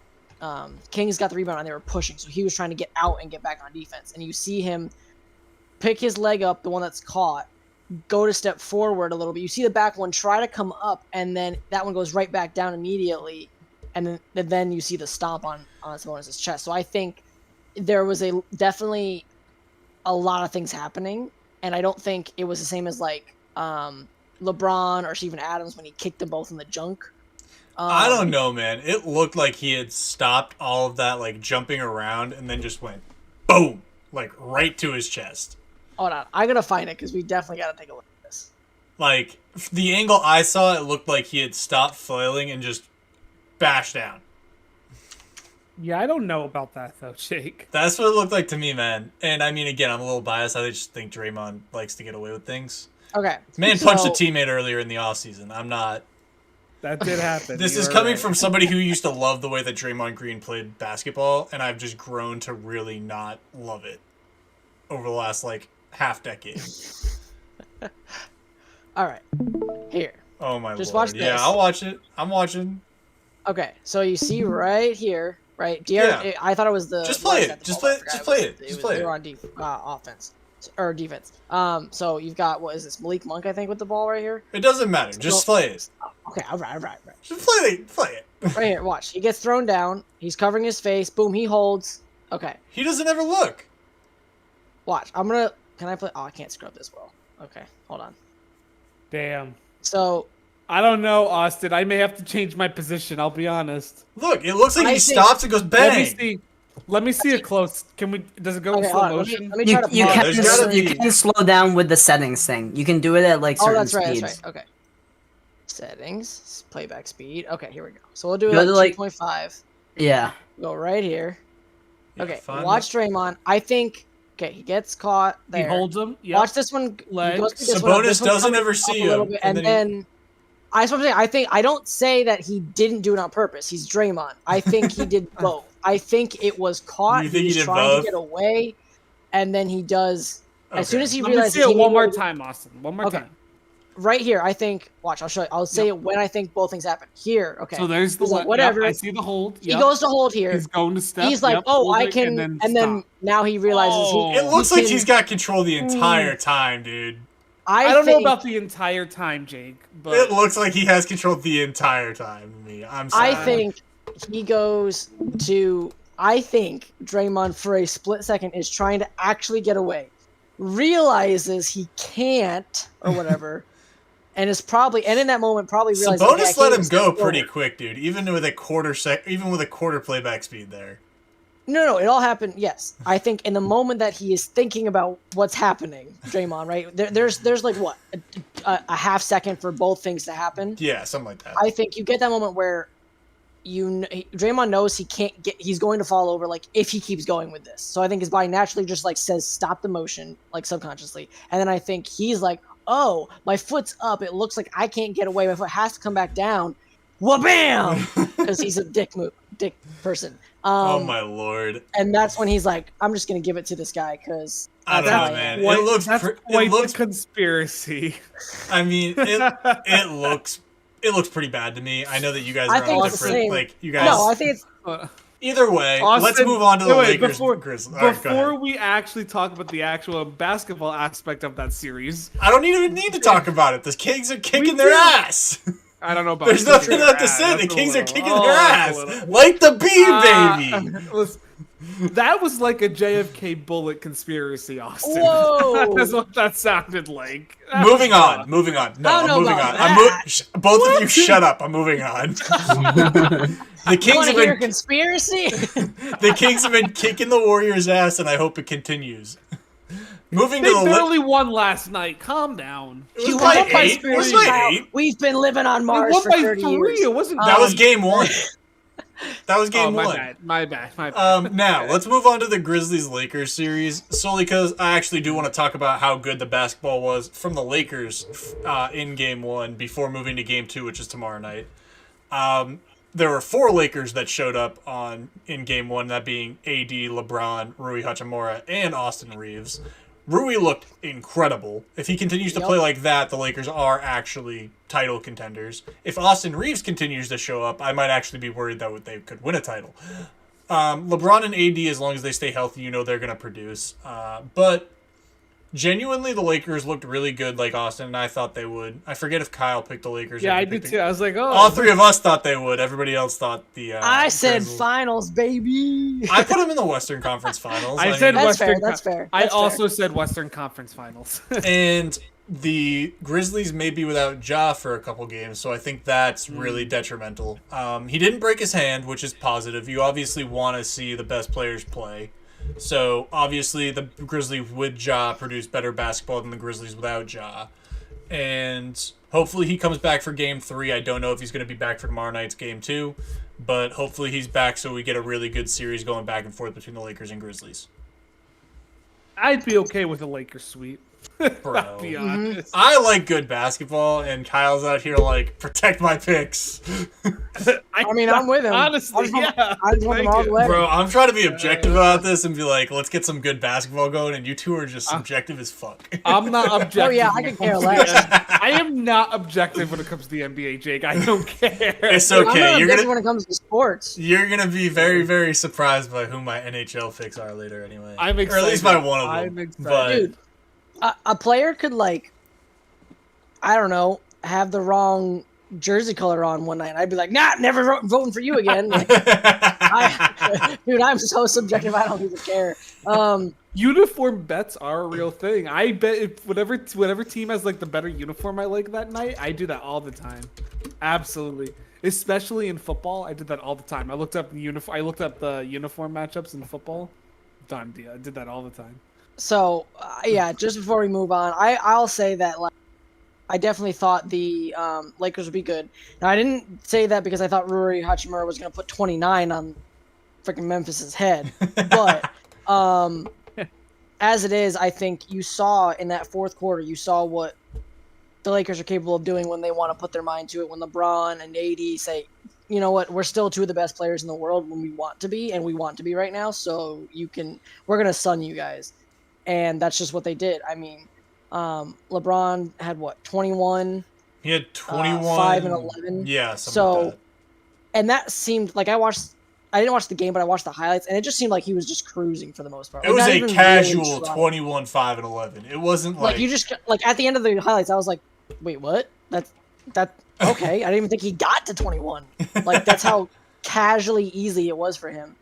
Kings got the rebound and they were pushing. So he was trying to get out and get back on defense. And you see him pick his leg up, the one that's caught, go to step forward a little bit. You see the back one try to come up, and then that one goes right back down immediately. And then you see the stomp on Sabonis' chest. So I think there was definitely a lot of things happening, and I don't think it was the same as like LeBron or Steven Adams when he kicked them both in the junk. I don't know, man. It looked like he had stopped all of that like jumping around and then just went boom, like right to his chest. Hold on, I'm gonna find it because we definitely got to take a look at this. Like the angle I saw, it looked like he had stopped flailing and just bashed down. Yeah, I don't know about that though, Jake. That's what it looked like to me, man. And I mean, again, I'm a little biased. I just think Draymond likes to get away with things. Okay. Man punched a teammate earlier in the offseason. I'm not. That did happen. This is coming from somebody who used to love the way that Draymond Green played basketball, and I've just grown to really not love it over the last like half decade. All right, here. Oh my just lord! Watch this. Yeah, I'll watch it. I'm watching. Okay, so you see right here, right? Yeah. I thought it was the. Just play it. Just play it. Just play it. They were on offense or defense. So you've got what is this Malik Monk? I think with the ball right here. It doesn't matter. Just play it. Okay, all right. Just play it. Right here, watch. He gets thrown down. He's covering his face. Boom, he holds. Okay. He doesn't ever look. Watch. Can I play? Oh, I can't scrub this well. Okay, hold on. Damn. So I don't know, Austin. I may have to change my position. I'll be honest. Look, it looks like he stops and goes bang. Let me see it close. Can we? Does it go in slow motion? Let me try to pause. You can slow down with the settings thing. You can do it at like certain speeds. That's right. Okay. Settings, playback speed. Okay, here we go. So we'll do it like 2.5. Yeah. Go right here. Yeah, okay, watch Draymond. I think. Okay, he gets caught there. He holds him. Yep. Watch this one. Sabonis doesn't ever see him, bit, and then I just want to say, I don't say that he didn't do it on purpose. He's Draymond. I think he did both. I think it was caught. You think he was trying to get away, and then he does. As soon as he realizes, let me see it one more time, Austin. One more time. Right here, I think. Watch, I'll show you. I'll say it when I think both things happen. Here, okay. So there's the one. Whatever. Yep, I see the hold. He goes to hold here. He's going to step. He's like, oh, I can, and then now he realizes it looks like he's got control the entire time, dude. I don't know about the entire time, Jake, but it looks like he has control the entire time to me. I'm sorry. I think he goes to. I think Draymond for a split second is trying to actually get away, realizes he can't or whatever. And is probably, and in that moment, probably realized. Sabonis let him go pretty quick, dude. Even with a quarter playback speed there. No, it all happened. Yes, I think in the moment that he is thinking about what's happening, Draymond, right? There's like what a half second for both things to happen. Yeah, something like that. I think you get that moment where Draymond knows he can't get. He's going to fall over, like if he keeps going with this. So I think his body naturally just like says stop the motion, like subconsciously, and then I think he's like, oh, my foot's up. It looks like I can't get away. My foot has to come back down. Wha-bam! Because he's a dick person. Oh, my Lord. And that's when he's like, I'm just going to give it to this guy because... I don't know, man. That's quite a conspiracy. I mean, it looks pretty bad to me. I know that you guys are on different... Like, you guys... No, I think it's... Either way, Austin, let's move on to the Lakers. Before we actually talk about the actual basketball aspect of that series, I don't even need to talk about it. The Kings are kicking their ass. I don't know about. There's nothing left to say. The Kings are kicking their ass. Light the beam, baby. That was like a JFK bullet conspiracy, Austin. Whoa, that's what that sounded like. Moving on. No, I'm moving on. Both of you, shut up. I'm moving on. The Kings have been conspiracy. The Kings have been kicking the Warriors' ass, and I hope it continues. Moving they to the barely won last night. Calm down. It was by 8. It was by 8. We've been living on Mars for 30 years. It wasn't. That was game 1. That was game 1. My bad. Now let's move on to the Grizzlies-Lakers series, solely because I actually do want to talk about how good the basketball was from the Lakers in game 1 before moving to game 2, which is tomorrow night. There were 4 Lakers that showed up in game 1, that being AD, LeBron, Rui Hachimura, and Austin Reeves. Rui looked incredible. If he continues to play like that, the Lakers are actually title contenders. If Austin Reeves continues to show up, I might actually be worried that they could win a title. LeBron and AD, as long as they stay healthy, they're going to produce. But genuinely, the Lakers looked really good like Austin and I thought they would. I forget if Kyle picked the Lakers. Yeah, I did too. I was like, oh. All 3 of us thought they would. Everybody else thought the I said finals, baby. I put them in the Western Conference Finals. I said Western. That's fair. I also said Western Conference Finals. And the Grizzlies may be without Ja for a couple games, so I think that's really detrimental. He didn't break his hand, which is positive. You obviously want to see the best players play. So, obviously, the Grizzlies with Ja produce better basketball than the Grizzlies without Ja. And hopefully he comes back for Game 3. I don't know if he's going to be back for tomorrow night's Game 2. But hopefully he's back so we get a really good series going back and forth between the Lakers and Grizzlies. I'd be okay with a Lakers sweep. Bro. I'll be honest. I like good basketball, and Kyle's out here like, protect my picks. I mean, I'm with him. Honestly, I just want them all the way. Bro, I'm trying to be objective about this and be like, let's get some good basketball going, and you two are just subjective as fuck. I'm not objective. Oh, yeah, I can care less. I am not objective when it comes to the NBA, Jake. I don't care. It's okay. I'm not objective when it comes to sports. You're going to be very, very surprised by who my NHL picks are later anyway. I'm excited. Or at least by one of them. I'm excited. But, dude, a player could, like, I don't know, have the wrong jersey color on one night. I'd be like, nah, never voting for you again. Like, Dude, I'm so subjective. I don't even care. Uniform bets are a real thing. I bet if whatever team has like the better uniform I like that night, I do that all the time. Absolutely. Especially in football, I did that all the time. I looked up the uniform matchups in football. Done deal. I did that all the time. So yeah, just before we move on, I'll say that like I definitely thought the Lakers would be good. Now I didn't say that because I thought Rui Hachimura was going to put 29 on freaking Memphis's head, but as it is, I think you saw in that fourth quarter, you saw what the Lakers are capable of doing when they want to put their mind to it. When LeBron and AD say, you know what, we're still two of the best players in the world when we want to be, and we want to be right now. So we're gonna sun you guys, and that's just what they did. I mean, LeBron had what 21. He had 21, 5 and 11. Yeah, something like that. And that seemed like I didn't watch the game, but I watched the highlights, and it just seemed like he was just cruising for the most part. It was a casual 21, 5, and 11. It wasn't like you just like at the end of the highlights, I was like, wait, what? That okay. I didn't even think he got to 21. Like that's how casually easy it was for him.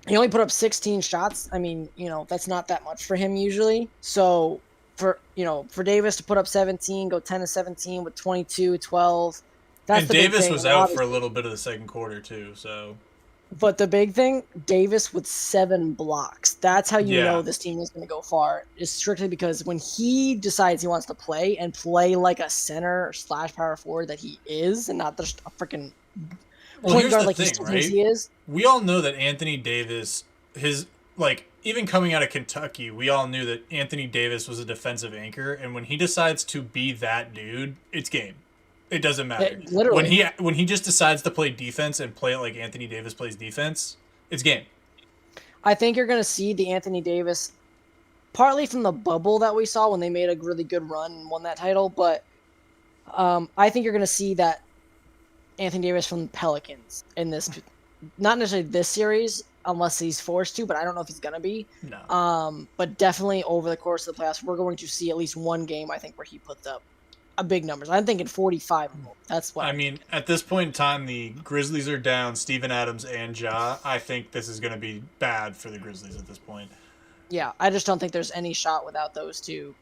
He only put up 16 shots. I mean, that's not that much for him usually. So for Davis to put up 17, go 10 to 17 with 22, 12. And Davis was out for a little bit of the second quarter too, so. But the big thing, Davis with 7 blocks. That's how you know this team is going to go far. Is strictly because when he decides he wants to play like a center / power forward that he is, and not just a freaking point guard like he thinks he is. We all know that Anthony Davis, even coming out of Kentucky, we all knew that Anthony Davis was a defensive anchor, and when he decides to be that dude, it's game. It doesn't matter. Literally. When he just decides to play defense and play it like Anthony Davis plays defense, it's game. I think you're going to see the Anthony Davis, partly from the bubble that we saw when they made a really good run and won that title, but I think you're going to see that Anthony Davis from the Pelicans in this, not necessarily this series, unless he's forced to, but I don't know if he's going to be. No. But definitely over the course of the playoffs, we're going to see at least one game, I think, where he puts up big numbers. I'm thinking 45. That's what I mean. At this point in time, the Grizzlies are down Steven Adams and Ja. I think this is going to be bad for the Grizzlies at this point. Yeah, I just don't think there's any shot without those two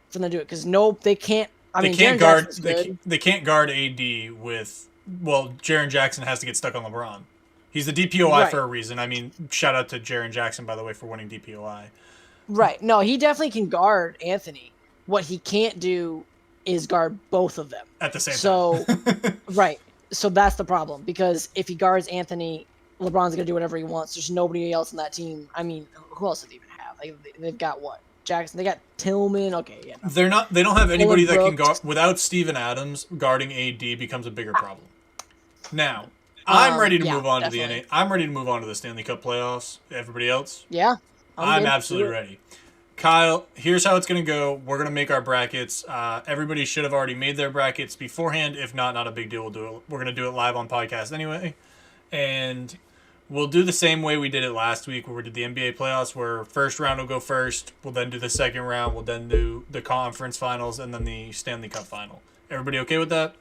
for them to do it because they can't. They can't guard. They can't guard AD with. Well, Jaren Jackson has to get stuck on LeBron. He's the DPOI for a reason. I mean, shout out to Jaren Jackson, by the way, for winning DPOI. Right. No, he definitely can guard Anthony. What he can't do is guard both of them at the same time. Right. So that's the problem because if he guards Anthony, LeBron's gonna do whatever he wants. There's nobody else in that team. I mean, who else do they even have? They've got what? Jackson. They got Tillman. Okay, yeah. No. They don't have anybody that can guard without Steven Adams. Guarding AD becomes a bigger problem. Now, I'm ready to move on to I'm ready to move on to the Stanley Cup playoffs. Everybody else? Yeah. I'm absolutely ready. Kyle, here's how it's going to go. We're going to make our brackets. Everybody should have already made their brackets beforehand. If not, not a big deal. We'll do it. We're going to do it live on podcast anyway. And we'll do the same way we did it last week where we did the NBA playoffs where first round will go first. We'll then do the second round. We'll then do the conference finals and then the Stanley Cup final. Everybody okay with that?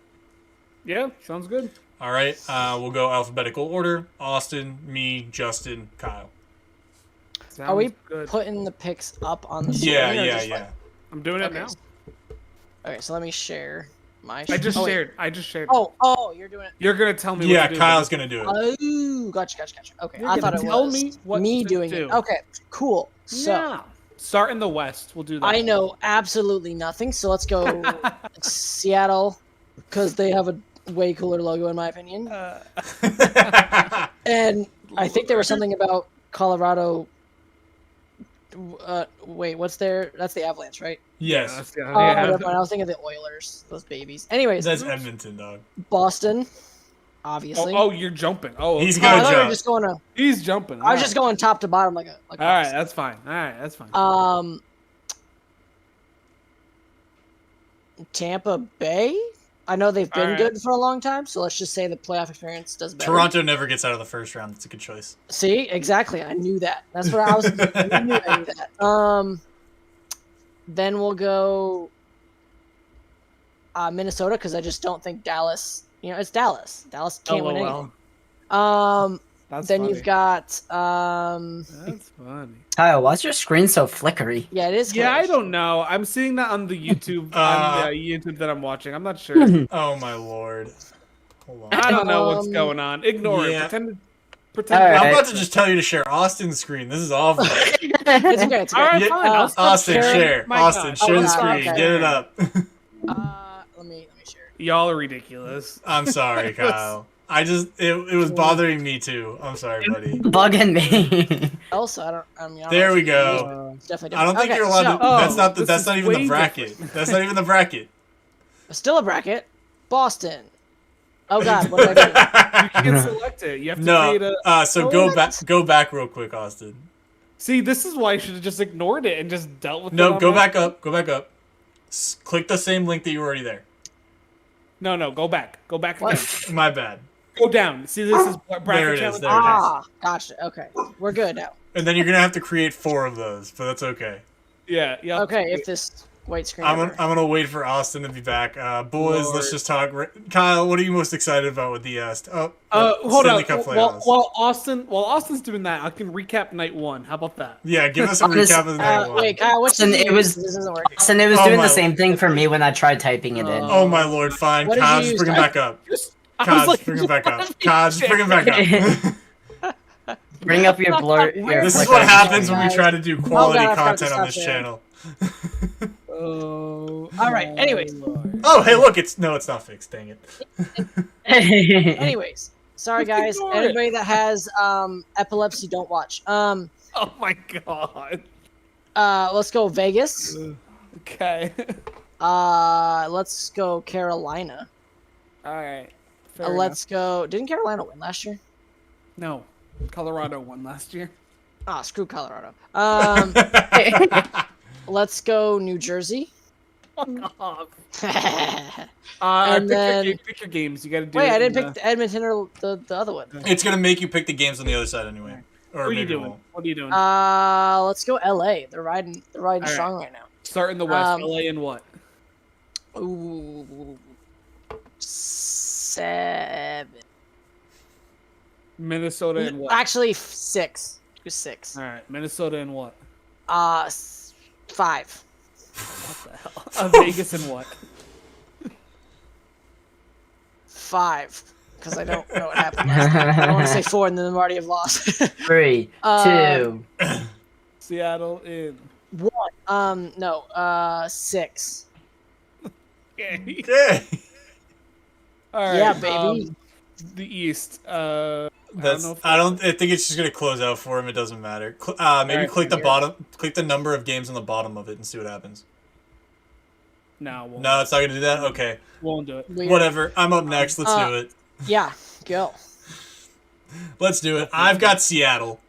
Yeah, sounds good. All right. We'll go alphabetical order. Austin, me, Justin, Kyle. Sounds Are we putting the picks up on the screen? Yeah. I'm doing it now. Okay, so let me share my. I just shared. Oh, you're doing it. You're gonna tell me. Yeah, what to Kyle's gonna do it. Oh, gotcha. Okay, You're I thought it tell was me what me to doing do. it. Okay, cool. So yeah. Start in the West. We'll do that. I know absolutely nothing. So let's go Seattle because they have a way cooler logo in my opinion. And I think there was something about Colorado. Wait, what's that's the Avalanche, right? Yes. I was thinking of the Oilers, those babies. Anyways, that's Edmonton, dog. Boston, obviously. Oh, you're jumping. Oh, he's gonna jump. Just going He's jumping. I was just going top to bottom, like All right, that's fine. Tampa Bay. I know they've been good for a long time, so let's just say the playoff experience does better. Toronto never gets out of the first round. That's a good choice. See, exactly. I knew that. That's what I was. I knew that. Then we'll go Minnesota because I just don't think Dallas. It's Dallas. Dallas can't win anything. That's Then funny. you've got That's funny. Kyle, why's your screen so flickery? yeah, it is. Yeah, I Clash. don't know. I'm seeing that on the YouTube on the YouTube that I'm watching. I'm not sure. Oh my lord. Hold on. I don't know what's Um, going on. Ignore yeah. it. Pretend. All I'm right. about to just tell you to share Austin's screen. This is awful. It's okay. It's okay. All right, Yeah, fine. I'll stop Austin, sharing. share. My Austin, God. share the God, screen. okay. Get it up. Let me share. Y'all are ridiculous. I'm sorry, Kyle. It was bothering me too. I'm sorry, buddy. Bugging me. Also, I mean, I don't There know we if go. it's definitely I don't think different. you're allowed to. Oh, That's this is not even the way bracket. different. That's not even the bracket. Still a bracket. Boston. Oh God, what did I do? You can't select it. You have to No. create a. So What? go back real quick, Austin. See, this is why I should have just ignored it and just dealt with it. No, on go my- back up. Go back up. Click the same link that you were already there. No, go back. Go back What? again. My bad. Go down. See, this is There bracket it is, challenge. there it is. Ah, gotcha. Okay, we're good now. And then you're gonna have to create 4 of those, but that's okay. Yeah. Okay, if this white screen. I'm ever- gonna wait for Austin to be back. Boys, Lord. let's just talk. Kyle, what are you most excited about with the Hold Stanley on. Cup playoffs? While Austin's doing that, I can recap night 1. How about that? Yeah, give us a Honest- recap of the night one. Wait, Kyle, what's Austin, it was- this isn't working. And it was Oh doing my- the same thing for me when I tried typing it in. Oh my lord, fine. What did Kyle, you just bring him use? back up. I Kyle, was like, just bring him back up. Kyle, just bring him back up. Bring up your blur. This is flicker. what happens when we guys. try to do quality God, I forgot to content on this stop channel. Oh. All right, anyways. Lord. Oh, hey, look, it's not fixed. Dang it. Anyways, sorry guys. Ignore it. Anybody that has epilepsy, don't watch. Oh my god. Let's go Vegas. Okay. Let's go Carolina. All right. Let's go. Didn't Carolina win last year? No. Colorado won last year. Ah, screw Colorado. Let's go New Jersey. Fuck off. And then- pick your games. You got to do. Wait, it I in didn't pick Edmonton or the other one. It's gonna make you pick the games on the other side anyway. Or What are you maybe it doing? won't. What are you doing? Let's go LA. They're riding right. strong right now. Start in the West. um, LA and what? Ooh, 7. Minnesota and what? Actually, 6. Do 6. All right. Minnesota and what? 5. What the hell? Vegas and what? 5. Because I don't know what happened. Last time. I don't want to say 4 and then I'm already have lost. 3, 2. Seattle in. 1. No. 6. Okay. Okay. All right. Yeah, baby. The East. I think it's just gonna close out for him. It doesn't matter. Maybe Alright, click the here. bottom. Click the number of games on the bottom of it and see what happens. No, No, it's not gonna do that. Okay, won't do it. Weird. whatever. I'm up next. Let's do it. Yeah. Go. Let's do it. I've got Seattle.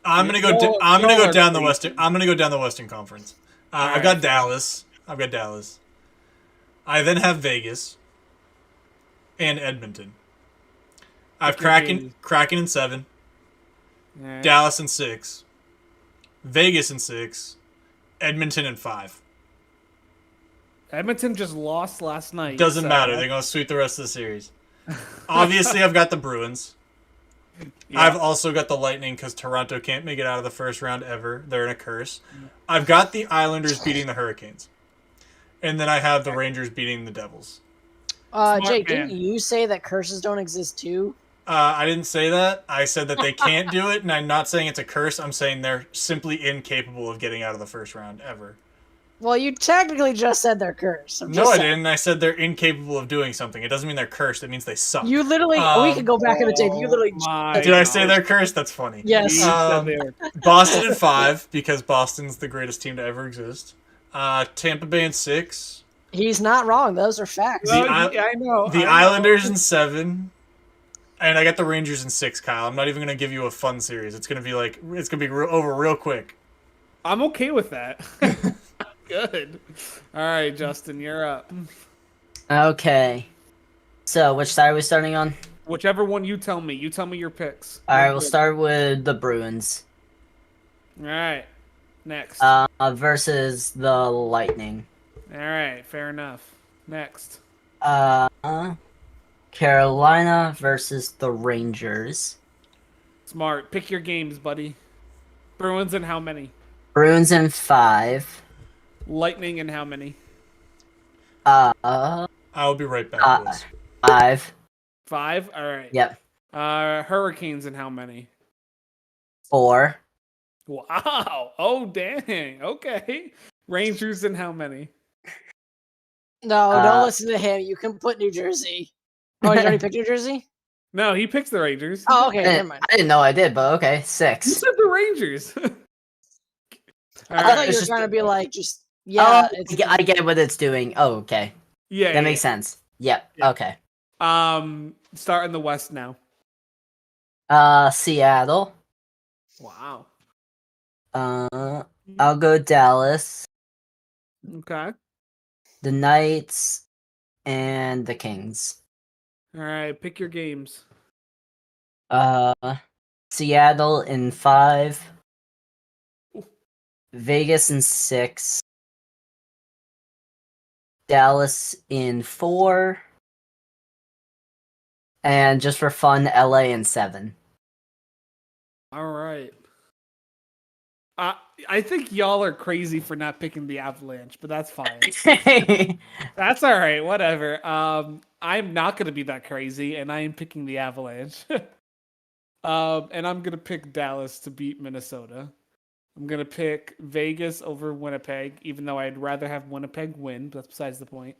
I'm gonna go. Y'all- I'm gonna y'all go are down the crazy. Western. I'm gonna go down the Western Conference. I've Alright. got Dallas. I then have Vegas and Edmonton. I've Pick your games. Kraken in 7, All right. Dallas in 6, Vegas in 6, Edmonton in 5. Edmonton just lost last night. Doesn't so- matter. They're gonna sweep the rest of the series. Obviously, I've got the Bruins. Yeah. I've also got the Lightning because Toronto can't make it out of the first round ever. They're in a curse. I've got the Islanders beating the Hurricanes. And then I have the Rangers beating the Devils. Jake, man. didn't you say that curses don't exist too? I didn't say that. I said that they can't do it, and I'm not saying it's a curse. I'm saying they're simply incapable of getting out of the first round ever. Well, you technically just said they're cursed. I'm No, just I saying. didn't. I said they're incapable of doing something. It doesn't mean they're cursed. It means they suck. You literally. we could go back in the tape. You literally. My Did I say they're cursed? That's funny. Yes. You said Um, they were- Boston in 5 because Boston's the greatest team to ever exist. Tampa Bay in 6. He's not wrong. Those are facts. The yeah, I know. The I know. Islanders in 7. And I got the Rangers in 6, Kyle. I'm not even gonna give you a fun series. It's gonna be over real quick. I'm okay with that. Good. All right, Justin, you're up. Okay. So, which side are we starting on? Whichever one you tell me. You tell me your picks. All right, we'll start with the Bruins All right. Next. versus the Lightning. All right. Fair enough. Next. Carolina versus the Rangers. Smart. Pick your games, buddy. Bruins and how many? Bruins in 5. Lightning and how many? I'll be right back, boys. 5. 5? All right. Yep. Hurricanes and how many? 4. Wow. Oh, dang. Okay. Rangers and how many? No, don't listen to him. You can put New Jersey. Oh, you already picked New Jersey? No, he picks the Rangers. Oh, okay, never mind. I didn't know I did, but okay, You 6. said the Rangers. I thought you were trying to be like, yeah. I get what it's doing. Oh, okay. Yeah, That makes sense. Yep. Yeah. Okay. Start in the West now. Seattle. Wow. I'll go Dallas, Okay. the Knights, and the Kings. All right. Pick your games. Seattle in 5. Vegas in 6. Dallas in 4. And just for fun, LA in 7. All right. I think y'all are crazy for not picking the Avalanche, but that's fine. That's all right. Whatever. I'm not gonna be that crazy, and I am picking the Avalanche. And I'm gonna pick Dallas to beat Minnesota. I'm gonna pick Vegas over Winnipeg, even though I'd rather have Winnipeg win, but that's besides the point.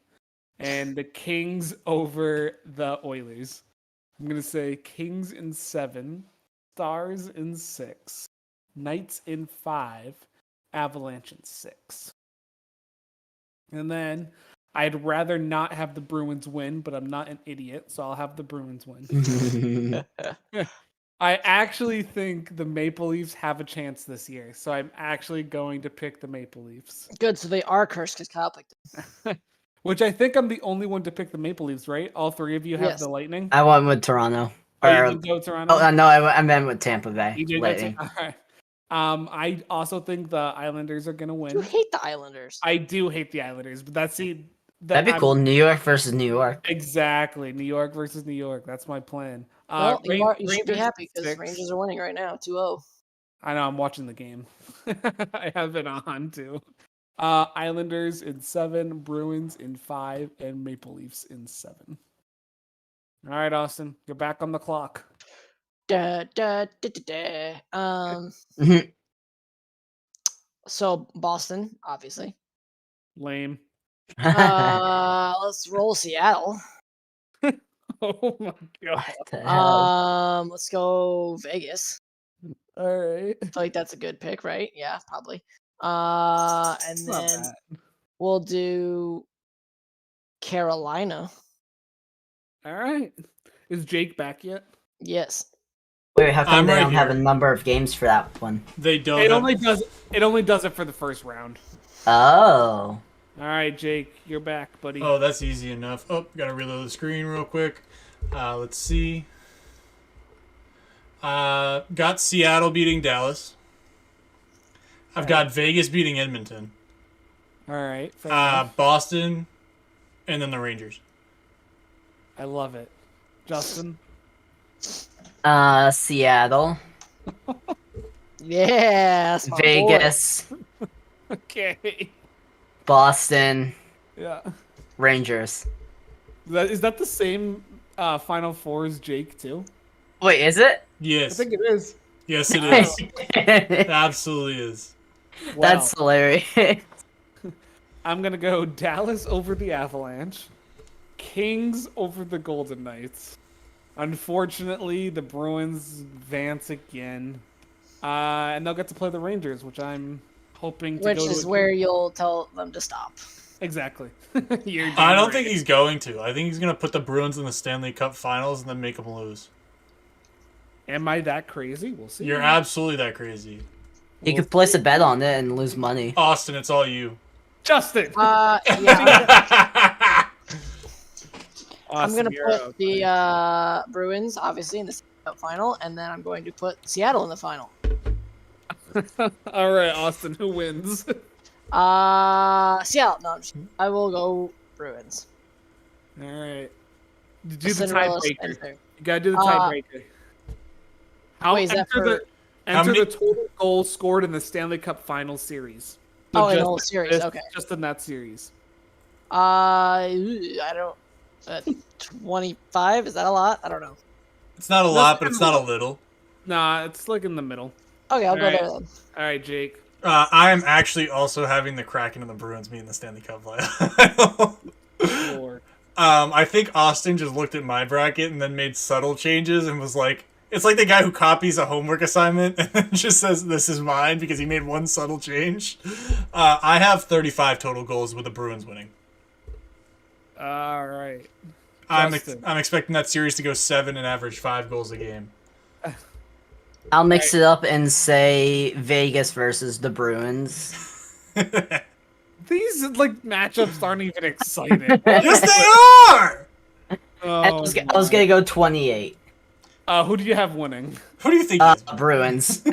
And the Kings over the Oilers. I'm gonna say Kings in 7, Stars in 6, Knights in 5, Avalanche in 6. And then I'd rather not have the Bruins win, but I'm not an idiot, so I'll have the Bruins win. I actually think the Maple Leafs have a chance this year, so I'm actually going to pick the Maple Leafs. Good, so they are cursed because Kyle picked them. Which I think I'm the only one to pick the Maple Leafs, right? All 3 of you have the Lightning? I went with Toronto. Oh, you did go Toronto? Oh, no, I meant with Tampa Bay. You did Lightning. all right. I also think the Islanders are going to win. You hate the Islanders. I do hate the Islanders, but That'd be cool. New York versus New York. Exactly. New York versus New York. That's my plan. Well, you should be Rangers happy because 6. Rangers are winning right now, 2-0. I know, I'm watching the game. I have it on too. Islanders in 7, Bruins in 5, and Maple Leafs in 7. All right, Austin, you're back on the clock. So Boston, obviously. Lame. Let's roll Seattle. Oh my god. Let's go Vegas. All right. I feel like that's a good pick, right? Yeah, probably. And then we'll do Carolina. All right. Is Jake back yet? Yes. Wait, how come they right don't have a here. number of games for that one? They don't. It only does it for the first round. Oh. All right, Jake, you're back, buddy. Oh, that's easy enough. Oh, gotta reload the screen real quick. Let's see. Got Seattle beating Dallas. I've got Vegas beating Edmonton. All right. fair enough. Boston, and then the Rangers. I love it. Justin? Seattle. Yeah. that's my boy. Vegas. Okay. Boston. Yeah. Rangers. Is that the same Final Four as Jake, too? Wait, is it? Yes. I think it is. Yes, it is. It absolutely is. Wow. That's hilarious. I'm going to go Dallas over the Avalanche. Kings over the Golden Knights. Unfortunately, the Bruins advance again. And they'll get to play the Rangers, which I'm hoping to Which go is to. where you'll tell them to stop. Exactly. I don't think he's going to. I think he's going to put the Bruins in the Stanley Cup Finals and then make them lose. Am I that crazy? We'll see. You're absolutely that crazy. You could place a bet on it and lose money. Austin, it's all you. Justin! Yeah. I'm going to put the Bruins, obviously, in the Stanley Cup final, and then I'm going to put Seattle in the final. All right, Austin, who wins? Seattle. No, I will go Bruins. All right. Do the Cinderella tiebreaker. Spencer. You gotta do the tiebreaker. Wait, is that for... Enter the total goals scored in the Stanley Cup Final Series. So in the whole series, okay. Just in that series. I don't... 25? Is that a lot? I don't know. It's not a lot, but it's not a little. Nah, it's like in the middle. Okay, I'll go there then. All right, Jake. I am actually also having the Kraken and the Bruins meet in the Stanley Cup playoff. Lord. I think Austin just looked at my bracket and then made subtle changes and was like, it's like the guy who copies a homework assignment and then just says, this is mine because he made one subtle change. I have 35 total goals with the Bruins winning. All right. I'm expecting that series to go 7 and average 5 goals a game. I'll mix it up and say Vegas versus the Bruins. These matchups aren't even exciting. Yes, they are! I was gonna go 28. Who do you have winning? Who do you think? Bruins.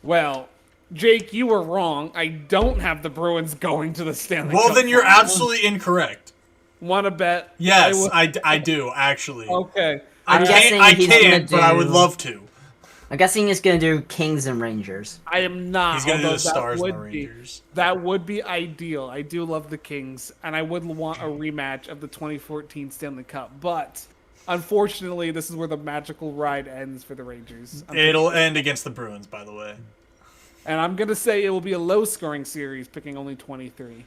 Well, Jake, you were wrong. I don't have the Bruins going to the Stanley Cup. Well, then you're absolutely incorrect. Want to bet? Yes, I do, actually. Okay. I'm guessing I he's can't, gonna but I do- would love to. I'm guessing he's gonna do Kings and Rangers. I am not. He's going to do although the that Stars and the would be- Rangers. That would be ideal. I do love the Kings, and I would want a rematch of the 2014 Stanley Cup. But unfortunately, this is where the magical ride ends for the Rangers. It'll end against the Bruins, by the way. And I'm going to say it will be a low-scoring series, picking only 23.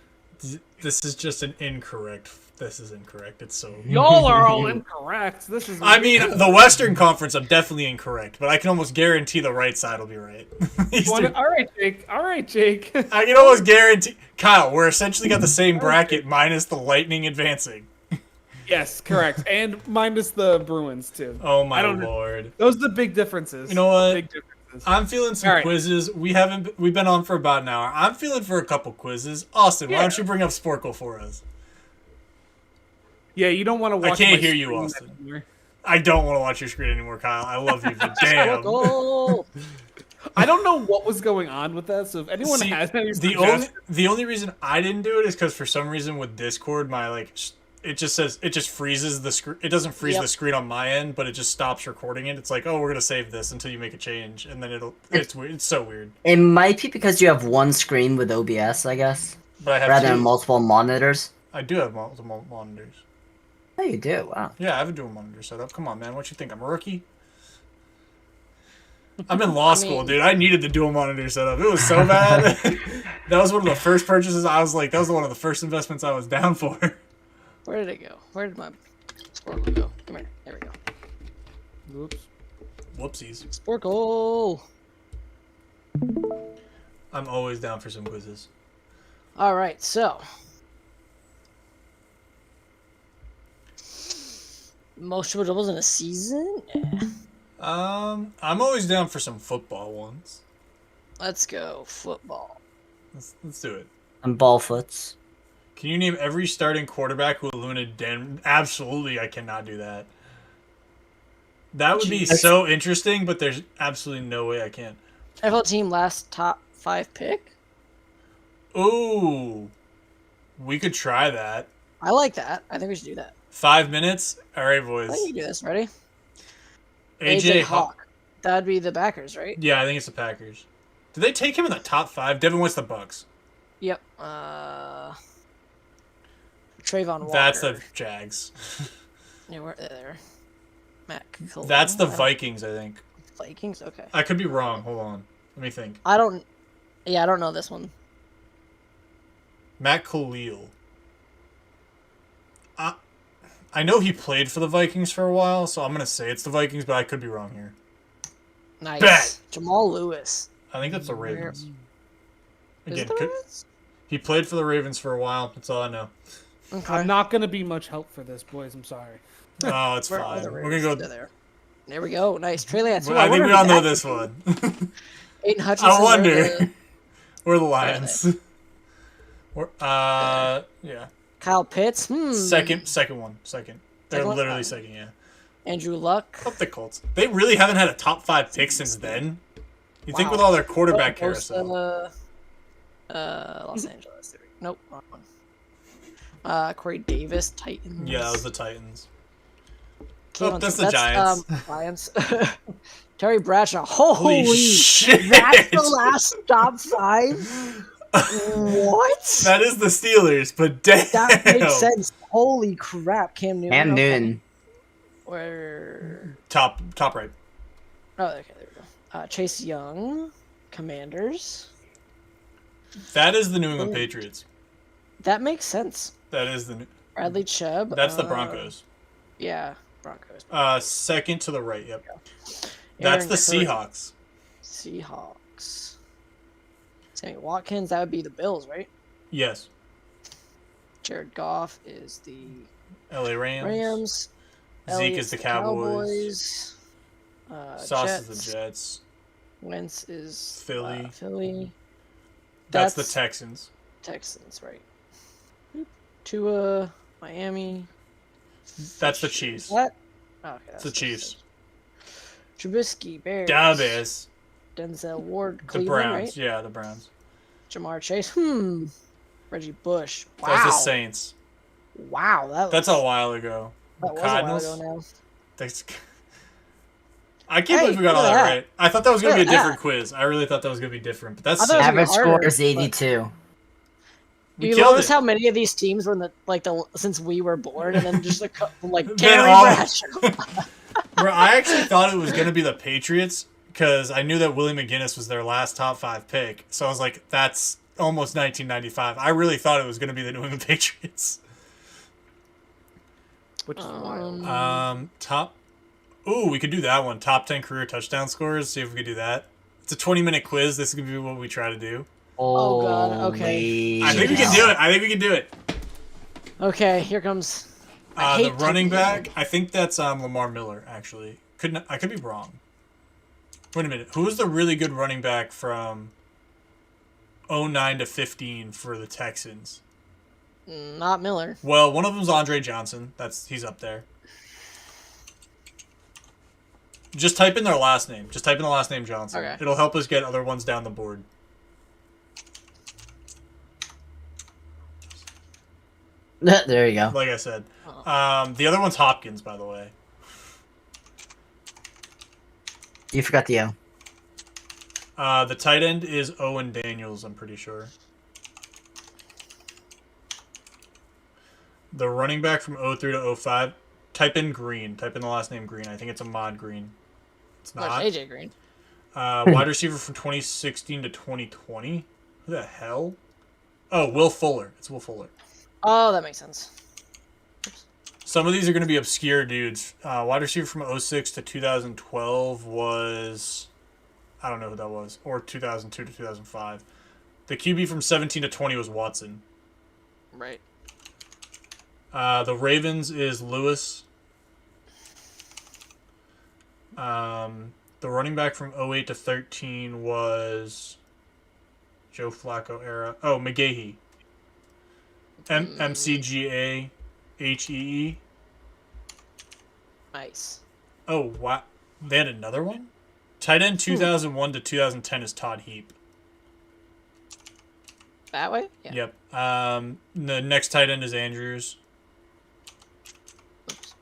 This is just an incorrect. This is incorrect. It's so. Y'all are all incorrect. This is. I mean, the Western Conference, I'm definitely incorrect, but I can almost guarantee the right side will be right. All right, Jake. All right, Jake. I can almost guarantee. Kyle, we're essentially got the same bracket minus the Lightning advancing. Yes, correct, and minus the Bruins too. Oh my lord! Those are the big differences. You know what? Big differences. I'm feeling some quizzes. We've been on for about an hour. I'm feeling for a couple quizzes. Austin, why don't you bring up Sporkle for us? Yeah, you don't want to watch. I can't hear you, Austin. Anymore. I don't want to watch your screen anymore, Kyle. I love you, but damn. I don't know what was going on with that. So if anyone has any the only reason I didn't do it is because for some reason with Discord, my it just freezes the screen. It doesn't freeze the screen on my end, but it just stops recording it. It's like, oh, we're gonna save this until you make a change, and then it's weird. It's so weird. It might be because you have one screen with OBS, I guess, but I have rather than multiple monitors. I do have multiple monitors. Oh, you do? Wow. Yeah, I have a dual monitor setup. Come on, man. What you think? I'm a rookie? I'm in law school, dude. I needed the dual monitor setup. It was so bad. That was one of the first purchases. I was like, that was one of the first investments I was down for. Where did it go? Where did my Sporkle go? Come here. There we go. Whoops. Whoopsies. Sporkle. I'm always down for some quizzes. All right, so most triple doubles in a season? Yeah. I'm always down for some football ones. Let's go football. Let's do it. And ball foots. Can you name every starting quarterback who illuminated Den? Absolutely, I cannot do that. That would be so interesting, but there's absolutely no way I can. NFL team last top 5 pick? Ooh. We could try that. I like that. I think we should do that. 5 minutes? All right, boys. I think you can do this. Ready? AJ Hawk. That'd be the backers, right? Yeah, I think it's the Packers. Did they take him in the top 5? Devin White's the Bucks. Yep. Trayvon Walker. That's the Jags. Yeah, we're there. Matt Cole. That's the Vikings, I think. Vikings? Okay. I could be wrong. Hold on. Let me think. I don't know this one. Matt Khalil. I know he played for the Vikings for a while, so I'm going to say it's the Vikings, but I could be wrong here. Nice. Bet. Jamal Lewis. I think that's the Ravens. Is it the Ravens? He played for the Ravens for a while. That's all I know. Okay. I'm not going to be much help for this, boys. I'm sorry. Oh, it's fine. We're going to go there. There we go. Nice. Trey Lance. I think we all know this one. Aiden Hutchinson. I wonder. We're the Lions. Yeah. Kyle Pitts. Second one. They're literally second, yeah. Andrew Luck. Fuck the Colts. They really haven't had a top 5 pick since then. You think with all their quarterback carousel. Los Angeles. Nope, wrong one. Corey Davis, Titans. Yeah, that was the Titans. Kalen, that's the Giants. Giants. Terry Bradshaw. Holy shit! That's the last top 5? What? That is the Steelers, but damn. That makes sense. Holy crap, Cam Newton. Cam okay. Newton. Where? Top right. Oh, okay, there we go. Chase Young, Commanders. That is the New England Patriots. That makes sense. That is the Bradley Chubb. That's the Broncos. Yeah, Broncos. Second to the right. Yep. Aaron That's the Seahawks. Seahawks. Sammy Watkins. That would be the Bills, right? Yes. Jared Goff is the LA Rams. Rams. Zeke Elliott's is the Cowboys. Sauce Jets. is the Jets. Wentz is Philly. Philly. That's the Texans. Texans, right? Tua, Miami. That's the Chiefs. What? Oh, okay, It's the Chiefs. Trubisky, Bears. Davis. Denzel Ward, The Cleveland, Browns. right? Yeah, the Browns. Jamar Chase. Reggie Bush. Wow. That's the Saints. Wow, That's a while ago. that was Cardinals. a while ago now. That's... I can't Hey, believe we got all look that at that. right. I thought that was going to be a Look at different quiz. I really thought that was going to be different, but that's I thought it was Average harder, score is but- 82. we You killed notice it. how many of these teams were in the since we were born, and then just like Then Terry all- Bradshaw. Bro, I actually thought it was going to be the Patriots because I knew that Willie McGinnis was their last top 5 pick. So I was like, that's almost 1995. I really thought it was going to be the New England Patriots. Which is wild. Top. Ooh, we could do that one. Top 10 career touchdown scores. See if we could do that. It's a 20-minute quiz. This is going to be what we try to do. Oh, God, okay. I think we can do it. I think we can do it. Okay, here comes. The running back. I think that's Lamar Miller. Actually, I could be wrong. Wait a minute. Who was the really good running back from 09 to 15 for the Texans? Not Miller. Well, one of them's Andre Johnson. He's up there. Just type in their last name. Just type in the last name Johnson. Okay. It'll help us get other ones down the board. There you go. Like I said. The other one's Hopkins, by the way. You forgot the O. The tight end is Owen Daniels, I'm pretty sure. The running back from 03 to 05, type in Green. Type in the last name Green. I think it's Ahmad Green. It's That's not. AJ Green. Wide receiver from 2016 to 2020. Who the hell? Oh, Will Fuller. It's Will Fuller. Oh, that makes sense. Some of these are going to be obscure dudes. Wide receiver from 06 to 2012 was... I don't know who that was. Or 2002 to 2005. The QB from 17 to 20 was Watson. Right. The Ravens is Lewis. The running back from 08 to 13 was Joe Flacco era. Oh, McGahee. MCGAHEE. Nice. Oh, wow. They had another one? Tight end 2001 to 2010 is Todd Heap. That way? Yeah. Yep. The next tight end is Andrews. Oops.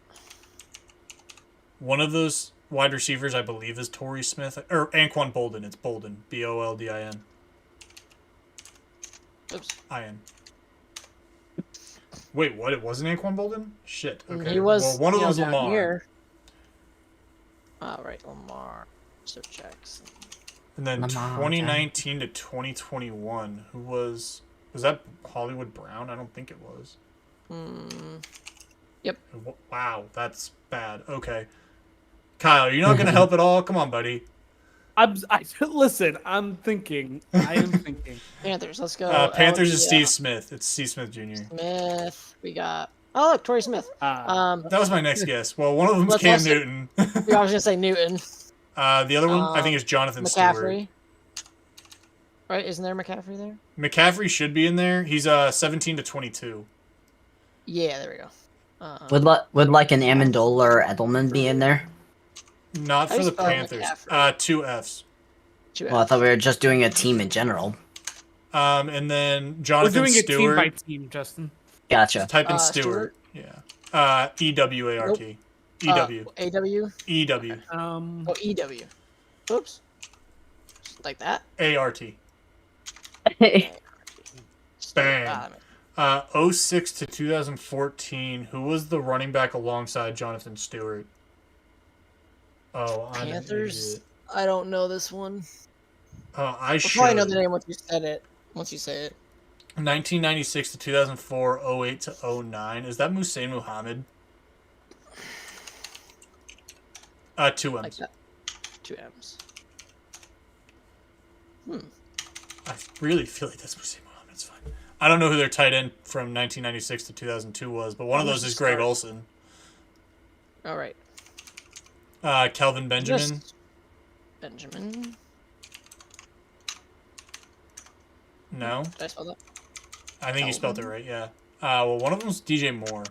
One of those wide receivers, I believe, is Torrey Smith. Or Anquan Bolden. It's Bolden. Boldin. Oops. I-N. Wait, what? It wasn't Anquan Bolden? Shit. Okay. He was. Well, one of them was down Lamar. Here. Oh, right, Lamar. So Jackson. And then Lamar, 2019 to 2021, who was that Hollywood Brown? I don't think it was. Yep. Wow, that's bad. Okay. Kyle, you're not going to help at all? Come on, buddy. Listen, I'm thinking. I am thinking. Panthers. Let's go. Panthers is LG, Steve Smith. It's Steve Smith Jr. Smith. We got. Oh, look, Torrey Smith. That was my next guess. Well, one of them's Let's Cam also- Newton. I was gonna say Newton. The other one, I think, is Jonathan Stewart. McCaffrey. Right? Isn't there McCaffrey there? McCaffrey should be in there. He's 17 to 22. Yeah, there we go. Would like an Amendola or Edelman be in there? Not How for do the you spell Panthers. McCaffrey? 2 Fs. Well, I thought we were just doing a team in general. And then We're Jonathan doing it team by Stewart. team, Justin. Gotcha. Just type in Stewart? Yeah. E-W-A-R-T. E-W. A-W? E-W. Oh, E-W. Oops. Just like that? A-R-T. Bang. Bang. 06 to 2014, who was the running back alongside Jonathan Stewart? Oh, I'm Panthers? I don't know this one. Oh, I'll probably know the name once you said it. Once you say it. 1996 to 2004, 08 to 09. Is that Musain Muhammad? 2 M's. Like that. 2 M's. I really feel like that's Musain Muhammad. It's fine. I don't know who their tight end from 1996 to 2002 was, but one of those is Greg Olsen. All right. Kelvin Benjamin. Benjamin. No. Did I spell that? I think you spelled it right, yeah. Well, one of them was DJ Moore.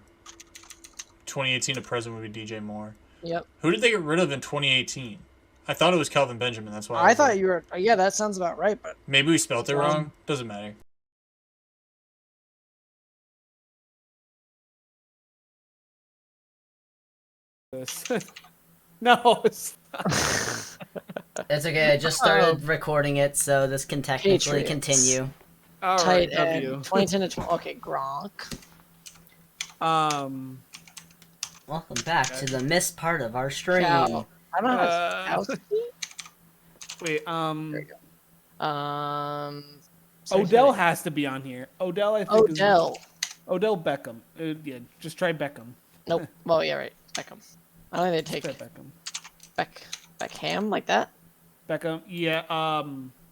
2018 to present would be DJ Moore. Yep. Who did they get rid of in 2018? I thought it was Kelvin Benjamin. That's why I thought you were. Yeah, that sounds about right, but maybe we spelled it wrong. Doesn't matter. No. It's okay. I just started recording it, so this can technically continue. All tight right, end. W. 2010 to 12. Okay, Gronk. Welcome back to the missed part of our stream. Cow. I don't know. Wait. There you go. Odell has to be on here. Odell, I think. Odell. Odell Beckham. Yeah, just try Beckham. Nope. Well, yeah, right. Beckham. I don't think they take Beckham. Beckham like that. Beckham. Yeah.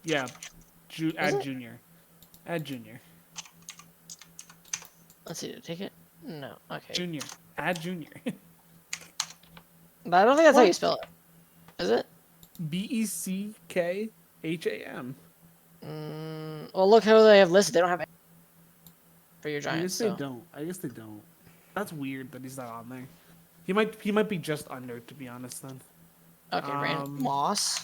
Yeah. Add Junior. Add Junior. Let's see. Did it take it? No. Okay. Junior. Add Junior. But I don't think that's how you spell it. Is it? Beckham. Well, look how they have listed. They don't have any for your Giants. I guess they don't. That's weird that he's not on there. He might be just under, to be honest. Then. Okay, Rand Moss.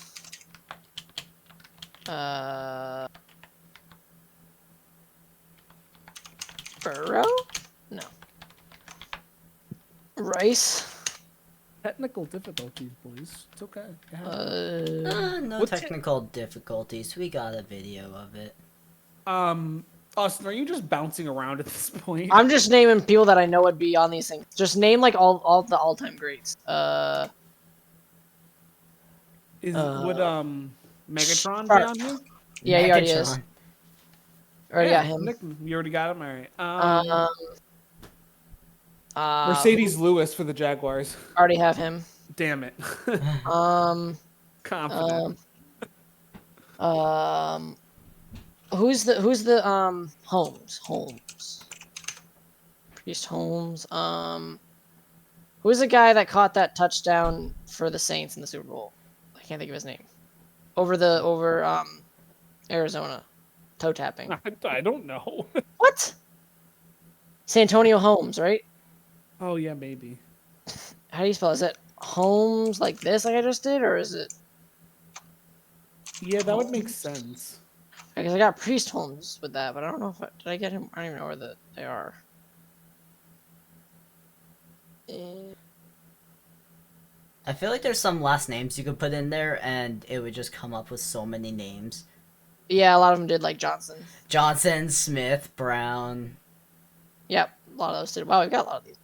Burrow? No. Rice? Technical difficulties, boys. It's okay. No What's technical difficulties. We got a video of it. Austin, are you just bouncing around at this point? I'm just naming people that I know would be on these things. Just name like all the all-time greats. Would Megatron be on here? Yeah, he already is. Already got him. Nick, you already got him. All right. Mercedes Lewis for the Jaguars. Already have him. Damn it. Confident. Who's the Holmes? Priest Holmes. Who's the guy that caught that touchdown for the Saints in the Super Bowl? I can't think of his name. Over Arizona. Toe tapping. I don't know. What? Santonio Holmes, right? Oh yeah, maybe. How do you spell it? Is it Holmes like this, like I just did, or is it? Yeah, that would make sense. Because I got Priest Holmes with that, but I don't know if did I get him. I don't even know where they are. I feel like there's some last names you could put in there, and it would just come up with so many names. Yeah, a lot of them did, like Johnson, Smith, Brown. Yep, a lot of those did. Wow, we got a lot of these.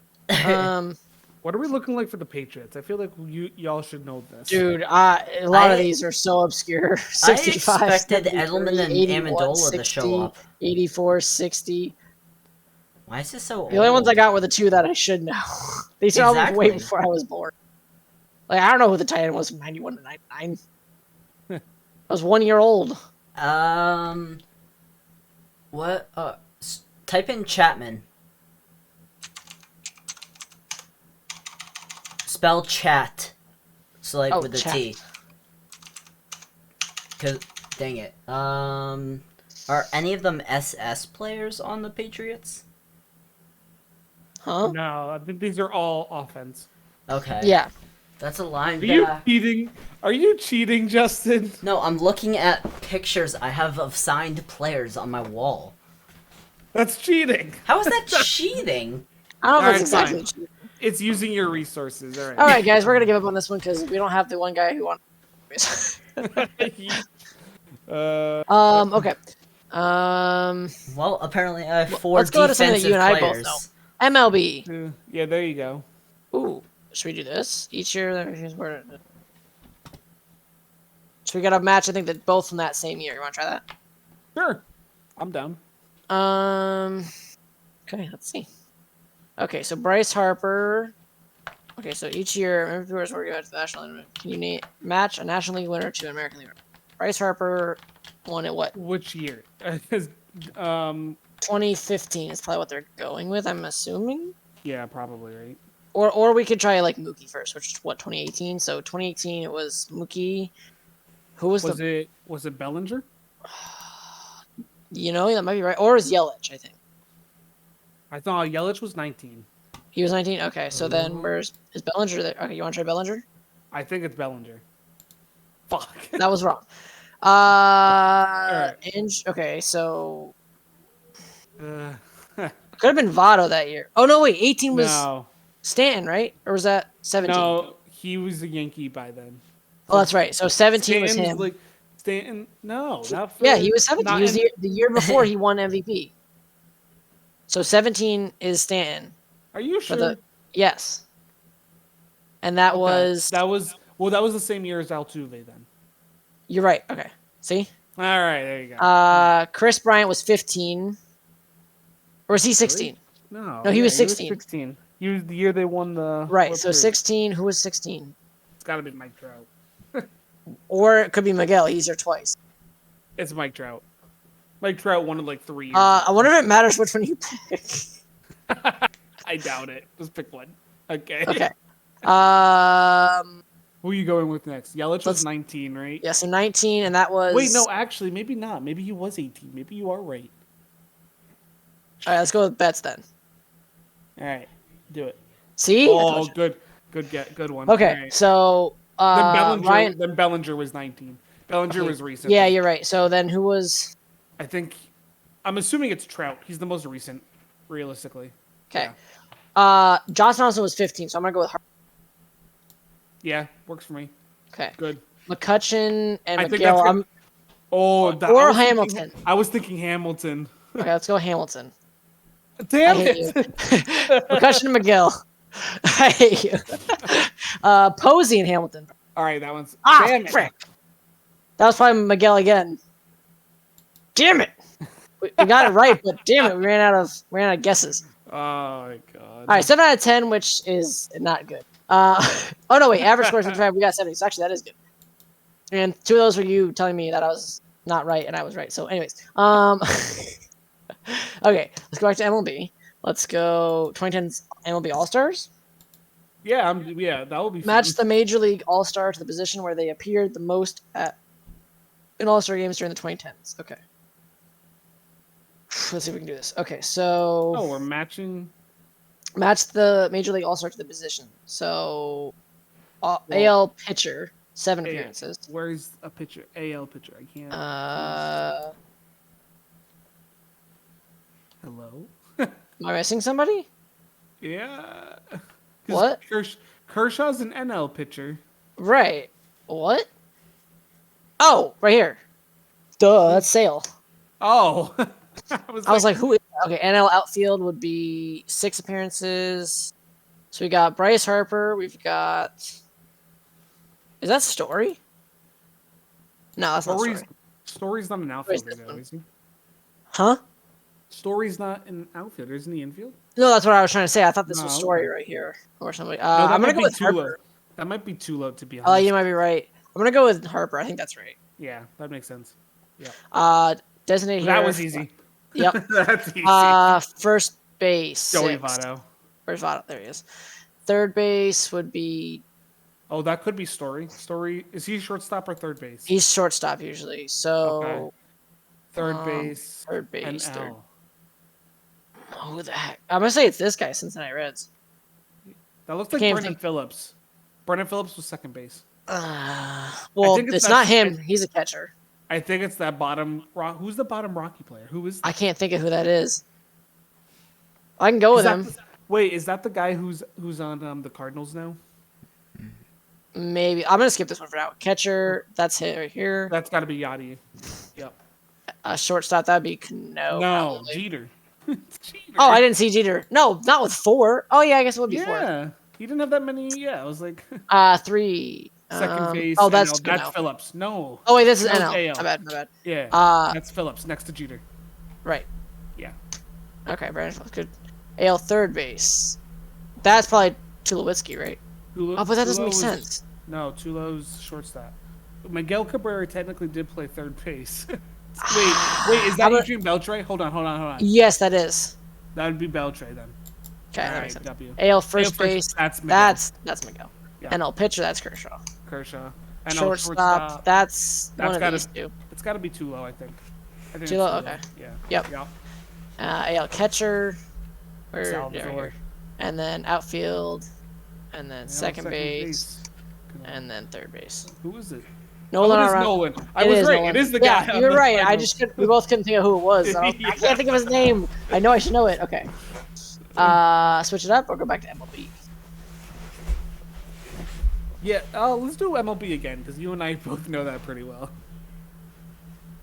What are we looking like for the Patriots? I feel like y'all should know this. Dude, a lot of these are so obscure. 65, I expected Edelman and Amendola to show up. 84, 60. Why is this so old? The only ones I got were the two that I should know. These are all way before I was born. Like, I don't know who the tight end was from 91 to 99. I was 1 year old. What? Type in Chapman. Spell chat. So like with the T. Cause dang it. Are any of them SS players on the Patriots? Huh? No, I think these are all offense. Okay. Yeah. That's a line. Are you cheating? Are you cheating, Justin? No, I'm looking at pictures I have of signed players on my wall. That's cheating. How is that cheating? I don't know if Alright, it's exactly fine. cheating. It's using your resources. All right. All right, guys, we're gonna give up on this one because we don't have the one guy who won. Okay. Well, apparently I have 4 let's go to something that defensive you and I players. both know. MLB. Yeah, there you go. Ooh, should we do this? Each year, so we got a match. I think that both from that same year. You want to try that? Sure, I'm down. Okay, let's see. Okay, so Bryce Harper. Okay, so each year, viewers where you go to the national league. Can you match a National League winner to an American League winner? Bryce Harper won it what? Which year? 2015 is probably what they're going with. I'm assuming. Yeah, probably right. Or we could try like Mookie first, which is what 2018. So 2018 it was Mookie. Who was it? Was it Bellinger? You know, that might be right. Or it was Yelich, I think. I thought Yelich was 19. He was 19? Okay, so then is Bellinger there? Okay, you want to try Bellinger? I think it's Bellinger. Fuck. That was wrong. Right. Okay, so... Could Could have been Votto that year. Oh, no, wait, 18 was no. Stanton, right? Or was that 17? No, he was a Yankee by then. Oh, that's right. So 17 was Stanton's him. like Stanton. No, not for, Yeah, he was 17. not He was in- the year before he won MVP. So 17 is Stanton. Are you sure? Yes. And that was... that was the same year as Altuve then. You're right. Okay. See? All right, there you go. Chris Bryant was 15. Or was he 16? No, he was 16. He was 16. He was the year they won the Right. World So Series. 16. Who was 16? It's got to be Mike Trout. Or it could be Miguel. He's there twice. It's Mike Trout. Mike Trout won it like 3 years. I wonder if it matters which one you pick. I doubt it. Just pick one. Okay. Okay. Who are you going with next? Yelich was 19, right? Yeah, so 19, and that was... Wait, no, actually, maybe not. Maybe he was 18. Maybe you are right. All right, let's go with bets then. All right, do it. See? Oh, good one. Okay, All right. so Then Bellinger was 19. Bellinger was recent. Yeah, you're right. So then who was... I'm assuming it's Trout. He's the most recent, realistically. Okay. Yeah. Josh Donaldson was 15, so I'm going to go with Harper. Yeah, works for me. Okay. Good. McCutchen and I think Miguel. or Hamilton. I was thinking Hamilton. Okay, let's go Hamilton. Damn I hate it! McCutchen and Miguel. I hate you. Posey and Hamilton. All right, that one's. Damn it. Frick. That was probably Miguel again. Damn it. We got it right, but damn it, we ran out of guesses. Oh my god. All right, 7 out of 10, which is not good. Oh no, wait, average score is 55. We got 70. So actually, that is good. And 2 of those were you telling me that I was not right and I was right. So, anyways, okay, let's go back to MLB. Let's go 2010's MLB All Stars. Yeah, that will be fun. Match the Major League All Star to the position where they appeared the most in All Star games during the 2010s. Okay. Let's see if we can do this. Okay, so... Oh, we're matching... Match the Major League All-Star to the position. So, AL pitcher, 7 appearances. Where's a pitcher? AL pitcher. I can't... Hello? Am I missing somebody? Yeah. What? Kershaw's an NL pitcher. Right. What? Oh, right here. Duh, that's Sale. Oh. I was like, who is that? Okay, NL outfield would be 6 appearances. So we got Bryce Harper. We've got... Is that Story? No, that's not Story. Story's not an outfielder, though, is he? Huh? Story's not an outfielder, isn't he infield? No, that's what I was trying to say. I thought this was Story right here. Or somebody. I'm going to go with Harper. That might be too low, to be honest. Oh, you might be right. I'm going to go with Harper. I think that's right. Yeah, that makes sense. Yeah. Designated That hitter. was easy. Yep. That's easy. First base. Joey 6. Votto. Where's Votto? There he is. Third base would be... Oh, that could be Story. Story, is he shortstop or third base? He's shortstop usually. So... Okay. Third base. Third base. Third. Who the heck? I'm going to say it's this guy, Cincinnati Reds. That looks like Brendan Phillips. Brendan Phillips was second base. Well, it's not him. He's a catcher. I think it's that bottom... Who's the bottom Rocky player? Who is that? I can't think of who that is. I can go with him. Wait, is that the guy who's on the Cardinals now? Maybe I'm gonna skip this one for now. Catcher, that's it right here. That's got to be Yachty. Yep. Shortstop, that'd be Cano. No, probably. Jeter. Jeter. Oh, I didn't see Jeter. No, not with 4. Oh yeah, I guess it would be 4. Yeah, he didn't have that many. Yeah, I was like 3. second base. Oh, that's that's Phillips. No. Oh wait, this is Cano's NL. AL. My bad. Yeah. That's Phillips next to Jeter. Right. Yeah. Okay, Brandon Phillips, good. AL third base. That's probably Tulowitzki, right? Oh, but that doesn't make sense. No, Tulo's shortstop. Miguel Cabrera technically did play third base. wait, is that Adrian Beltre? Hold on. Yes, that is. That would be Beltre then. Okay, All that right, makes sense. W. AL first base. That's Miguel. That's Miguel. Yeah. NL pitcher, that's Kershaw. NL Shortstop, that's one of these two. It's got to be Tulo, I think. Tulo, okay. Yeah. Yep. AL catcher. Salvador. And then outfield. And then second base. And then third base. Who is it? Nolan. Nolan. I was right. It is the guy. Yeah, you're right. We both couldn't think of who it was. So I can't think of his name. I know I should know it. Okay. Switch it up or go back to MLB. Yeah, let's do MLB again because you and I both know that pretty well.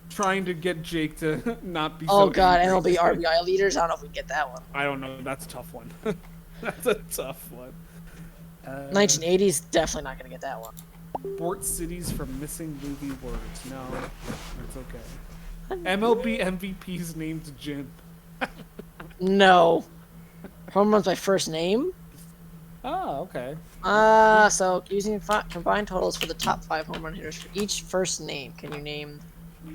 Trying to get Jake to not be. Oh God, MLB RBI leaders. I don't know if we can get that one. I don't know. That's a tough one. That's a tough one. 1980s, definitely not gonna get that one. Sport cities from missing movie words. No, that's okay. MLB MVP's named Jim. No. Home runs by first name. Oh, okay. So using combined totals for the top 5 home run hitters for each first name. Can you name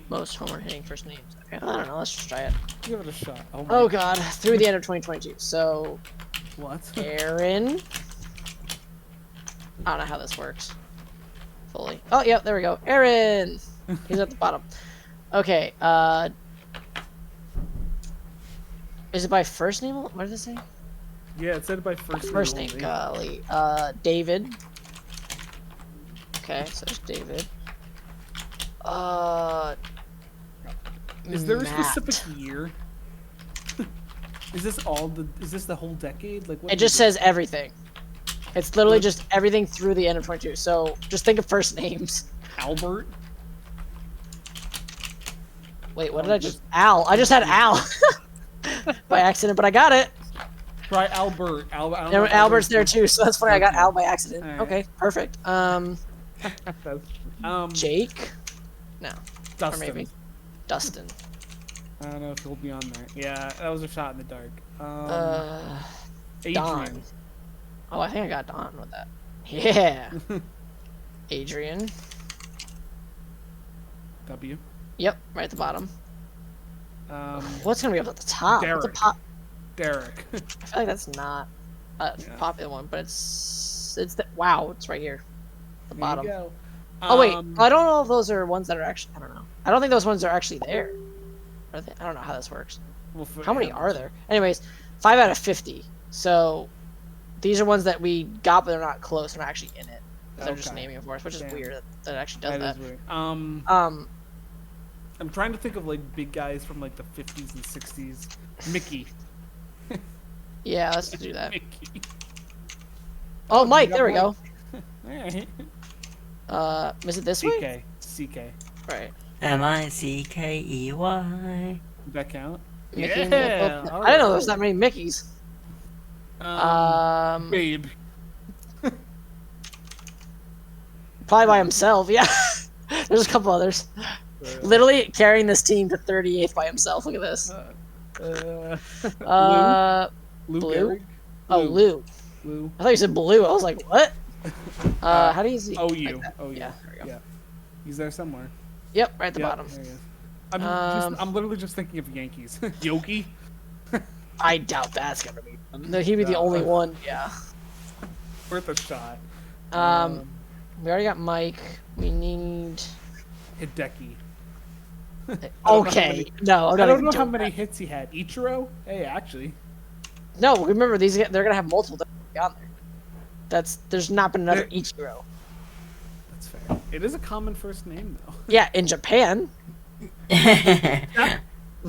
most home run hitting first names? Okay, I don't know. Let's just try it. Give it a shot. Oh God, through the end of 2022. So. What? Aaron. I don't know how this works. Fully. Oh, yeah, there we go. Aaron! He's at the bottom. Okay, is it by first name? What did it say? Yeah, it said by first name. First name, golly. David. Okay, so it's David. Is there a Matt. specific year? Is this the whole decade? Like what it just says everything. It's literally just everything through the end of 22. So just think of first names. Albert. Wait, what did I just? Al. I just had Al by accident, but I got it. Right, Albert. Albert's there too, so that's funny. I got Al by accident. Right. Okay, perfect. Jake. No. Dustin. Or maybe Dustin. I don't know if he'll be on there. Yeah, that was a shot in the dark. Adrian. Don. Oh, I think I got Don with that. Yeah. Adrian. W. Yep, right at the bottom. What's What's gonna be up at the top? Derek. Derek. I feel like that's not a popular one, but wow, it's right here. The bottom. There you go. Oh wait, I don't know if those are ones that are actually. I don't know. I don't think those ones are actually there. I don't know how this works. Well, How many are there? Anyways, 5 out of 50. So these are ones that we got, but they're not close. They're not actually in it. They're just naming it for us, which is weird that it actually does that. Is weird. I'm trying to think of like big guys from like the 50s and 60s. Mickey. Yeah, let's do that. Mickey. Oh, Mike, there we go. Alright. Is it this way? CK. Right. Mickey. Does that count? Mickey. Yeah. I didn't know there was that many Mickeys. Babe. Probably by himself, yeah. There's a couple others. Literally carrying this team to 38th by himself. Look at this. Lou Blue? Gehrig? Oh, Lou. Lou. I thought you said blue. I was like, what? How do you see? OU. Like OU. Yeah, there we go. Yeah. He's there somewhere. Yep, right at the Yep, bottom. there he is. I'm literally just thinking of Yankees. Yogi? I doubt that's gonna be. No, he'd be the only one. Yeah. Worth a shot. We already got Mike. We need. Hideki. Okay. No, I don't know how many hits he had. Ichiro? Hey, actually. No, remember they're gonna have multiple on there. There's not been another Ichiro. That's fair. It is a common first name though. Yeah, in Japan.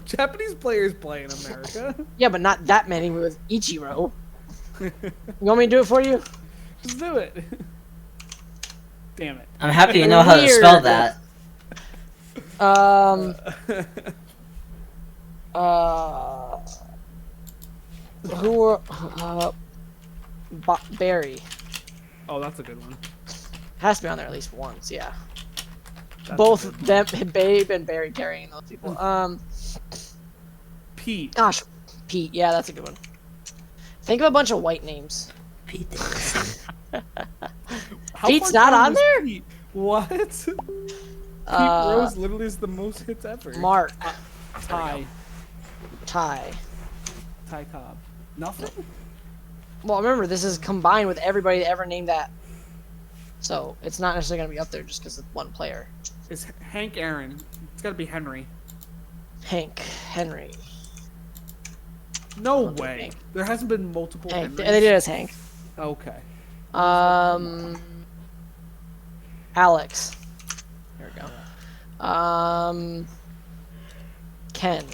Japanese players play in America. Yeah, but not that many with Ichiro. You want me to do it for you? Just do it. Damn it. I'm happy you know how to spell Weird. that. Who were Barry Oh, that's a good one. has to be on there at least once. Yeah, That's both a good them, Babe and Barry carrying those people. Pete. Gosh, Pete. Yeah, that's a good one. Think of a bunch of white names. Pete Davidson. How Pete's far not down on was there? Pete? What? Pete Rose literally is the most hits ever. Mark, Ty Ty. Cobb. Nothing. Well, remember this is combined with everybody that ever named that, so it's not necessarily gonna be up there just because it's one player. It's Hank Aaron. It's got to be Henry. Hank, Henry, No don't do way. Hank. There hasn't been multiple Hank. Henrys. They did it as Hank. Okay. Alex. There we go. Ken.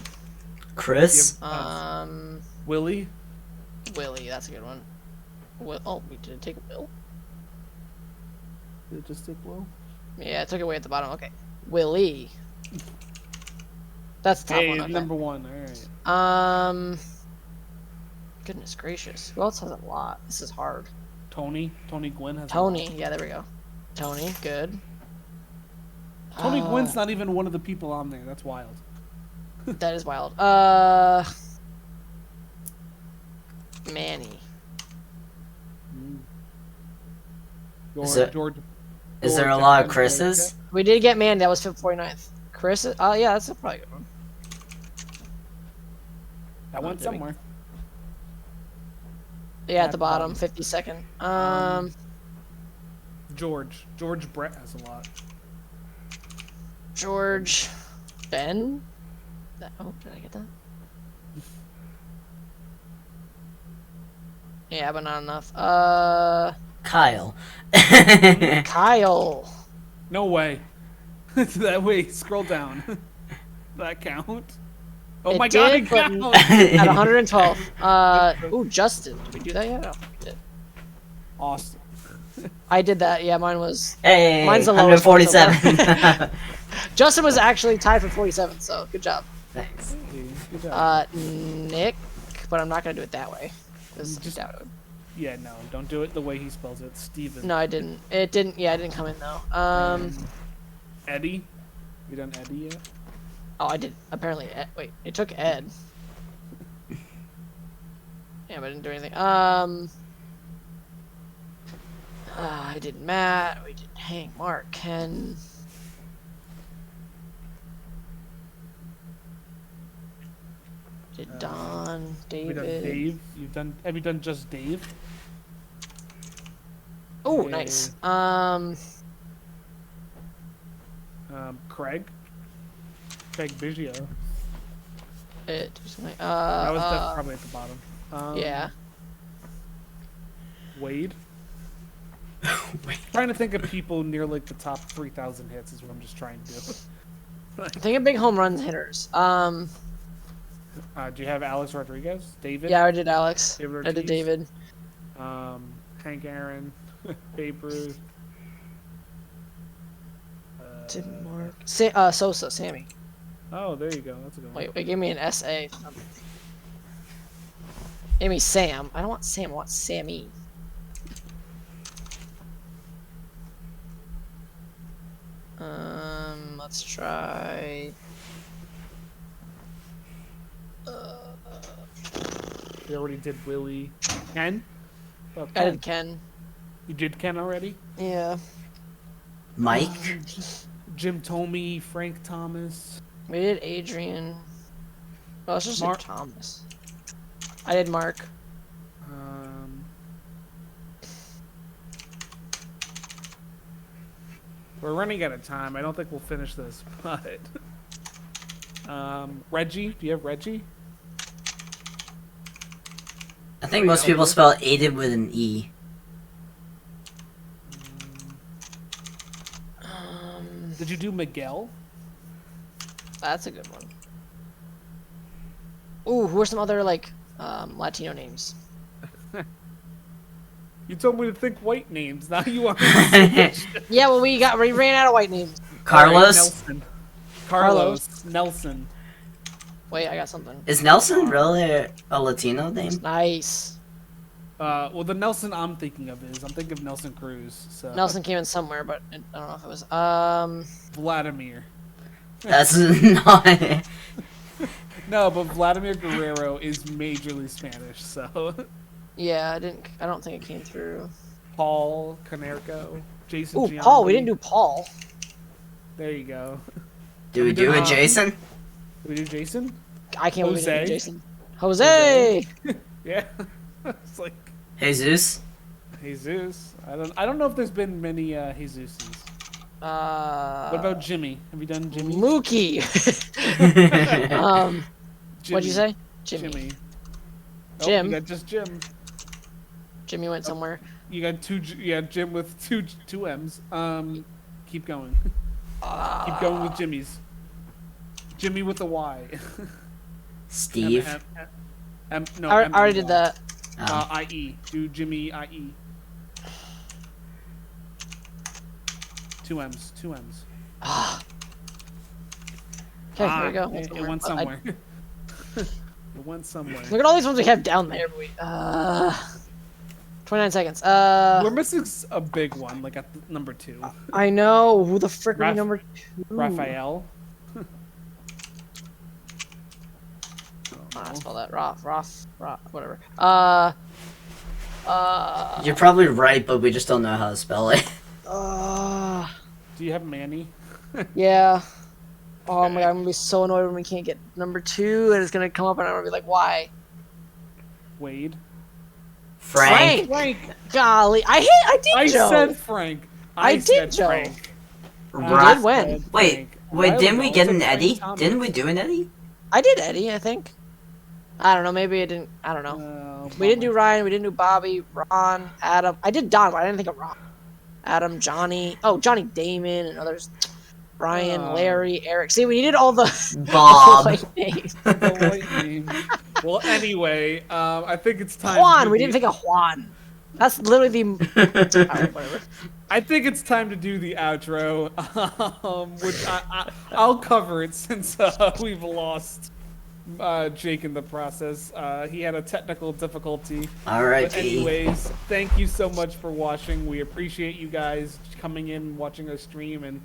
Chris? Willie. Willie, that's a good one. Oh, we did take Will? Did it just take Will? Yeah, I took it away at the bottom. Okay. Willie. That's the top Hey, one. Okay. number one. All right. Goodness gracious. Who else has a lot? This is hard. Tony Gwynn has. Tony. Yeah, there we go. Tony, good. Tony Gwynn's not even one of the people on there. That's wild. That is wild. Manny. George. Is there a lot of Chris's? We did get Manny. That was 49th. Chris. Oh, yeah, that's a probably good one. That went somewhere. Yeah, at the bottom, 52nd. George Brett has a lot. George. Ben. Oh, did I get that? Yeah, but not enough. Kyle. Kyle. No way. That way. Scroll down. That count? Oh It my god, did, it but counts! At 112. Ooh, Justin. Did we do that yet? I don't think we did. Awesome. I did that. Yeah, mine was. Hey, Mine's the lowest one so 147. Justin was actually tied for 47, so good job. Thanks. Good job. Nick, but I'm not gonna do it that way. Just yeah, no, don't do it the way he spells it. Steven. No, I didn't. It didn't. Yeah, it didn't come in though. Eddie. You done Eddie yet? Oh, I did. Apparently, wait. It took Ed. Yeah, but I didn't do anything. I did Matt. We did Hank, Mark, Ken. Did Don, We done David. Dave. Have you done just Dave? Oh, Okay. nice. Craig Biggio. That That was probably at the bottom. Yeah. Wade. Trying to think of people near like the top 3,000 hits is what I'm just trying to do. Think of big home runs hitters. Do you have Alex Rodriguez? David? Yeah, I did Alex. David I did Ortiz? David. Hank Aaron. Babe Ruth. Did Mark. Sosa, Sammy. Oh, there you go. That's a good one. Wait, give me an SA. Give me Sam. I don't want Sam, I want Sammy. Let's try. We already did Willie. Ken? Oh, I did Ken. You did Ken already? Yeah. Mike? Jim Tomey, Frank Thomas. We did Adrian. Well, it's just Mark. Thomas. I did Mark. We're running out of time. I don't think we'll finish this, but Reggie, do you have Reggie? I think most people spell aided with an E. Did you do Miguel? That's a good one. Ooh, who are some other like Latino names? You told me to think white names. Now you want me to switch. Yeah, well, we ran out of white names. Carlos? Right, Nelson. Carlos. Nelson. Wait, I got something. Is Nelson really a Latino name? Nice. Well, the Nelson I'm thinking of I'm thinking of Nelson Cruz. So. Nelson came in somewhere, but I don't know if it was. Vladimir. That's not. No, but Vladimir Guerrero is majorly Spanish, so. Yeah, I don't think it came through. Paul Canerco, Jason. Ooh, Giambi. Paul. We didn't do Paul. There you go. Do we do it, Jason? Did we do Jason? I can't believe we didn't do Jose? Jason. Jose. Yeah. It's like Jesus? Jesus. I don't know if there's been many Jesuses. What about Jimmy? Have you done Jimmy? Mookie. Jimmy. What'd you say? Jimmy. Oh, Jim. you got just Jim. Jimmy went somewhere. You got Jim with two M's. Keep going. Keep going with Jimmy's. Jimmy with a Y. Steve? No, I already did that. IE. Do Jimmy IE. Two M's. Okay, there we go. It went somewhere. It went somewhere. Look at all these ones we have down there. 29 seconds. We're missing a big one, like at number 2. I know. Who the frick would be number 2? Raphael. I spell that. Roth, whatever. You're probably right, but we just don't know how to spell it. Do you have Manny? Yeah. Oh my god, I'm gonna be so annoyed when we can't get number 2, and it's gonna come up, and I'm gonna be like, why? Wade. Frank? Golly, I did Joe. I said Frank. I said did Joe. Frank. You did win. Wait, didn't we get an Eddie? Didn't we do an Eddie? I did Eddie, I think. I don't know. Maybe I didn't. I don't know. We didn't do Ryan. We didn't do Bobby, Ron, Adam. I did Don, but I didn't think of Ron. Adam, Johnny. Oh, Johnny Damon and others. Brian, Larry, Eric. See, we did all the Bob. white names. The white name. Well, anyway, I think it's time. Juan. We didn't think of Juan. That's literally the. Alright, whatever. I think it's time to do the outro, which I'll cover it since we've lost Jake in the process. He had a technical difficulty. Alright. But anyways, thank you so much for watching. We appreciate you guys coming in, watching us stream, and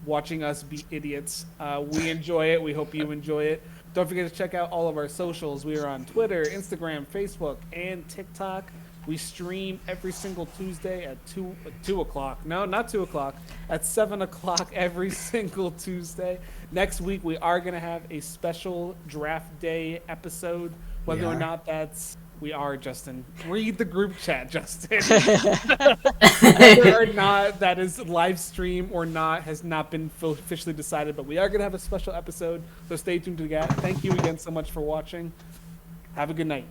watching us be idiots. We enjoy it. We hope you enjoy it. Don't forget to check out all of our socials. We are on Twitter, Instagram, Facebook, and TikTok. We stream every single Tuesday at 2 o'clock. No, not 2 o'clock. At 7 o'clock every single Tuesday. Next week, we are going to have a special draft day episode. Whether or not that's... We are, Justin. Read the group chat, Justin. Whether or not that is live stream or not has not been officially decided, but we are going to have a special episode, so stay tuned to that. Thank you again so much for watching. Have a good night.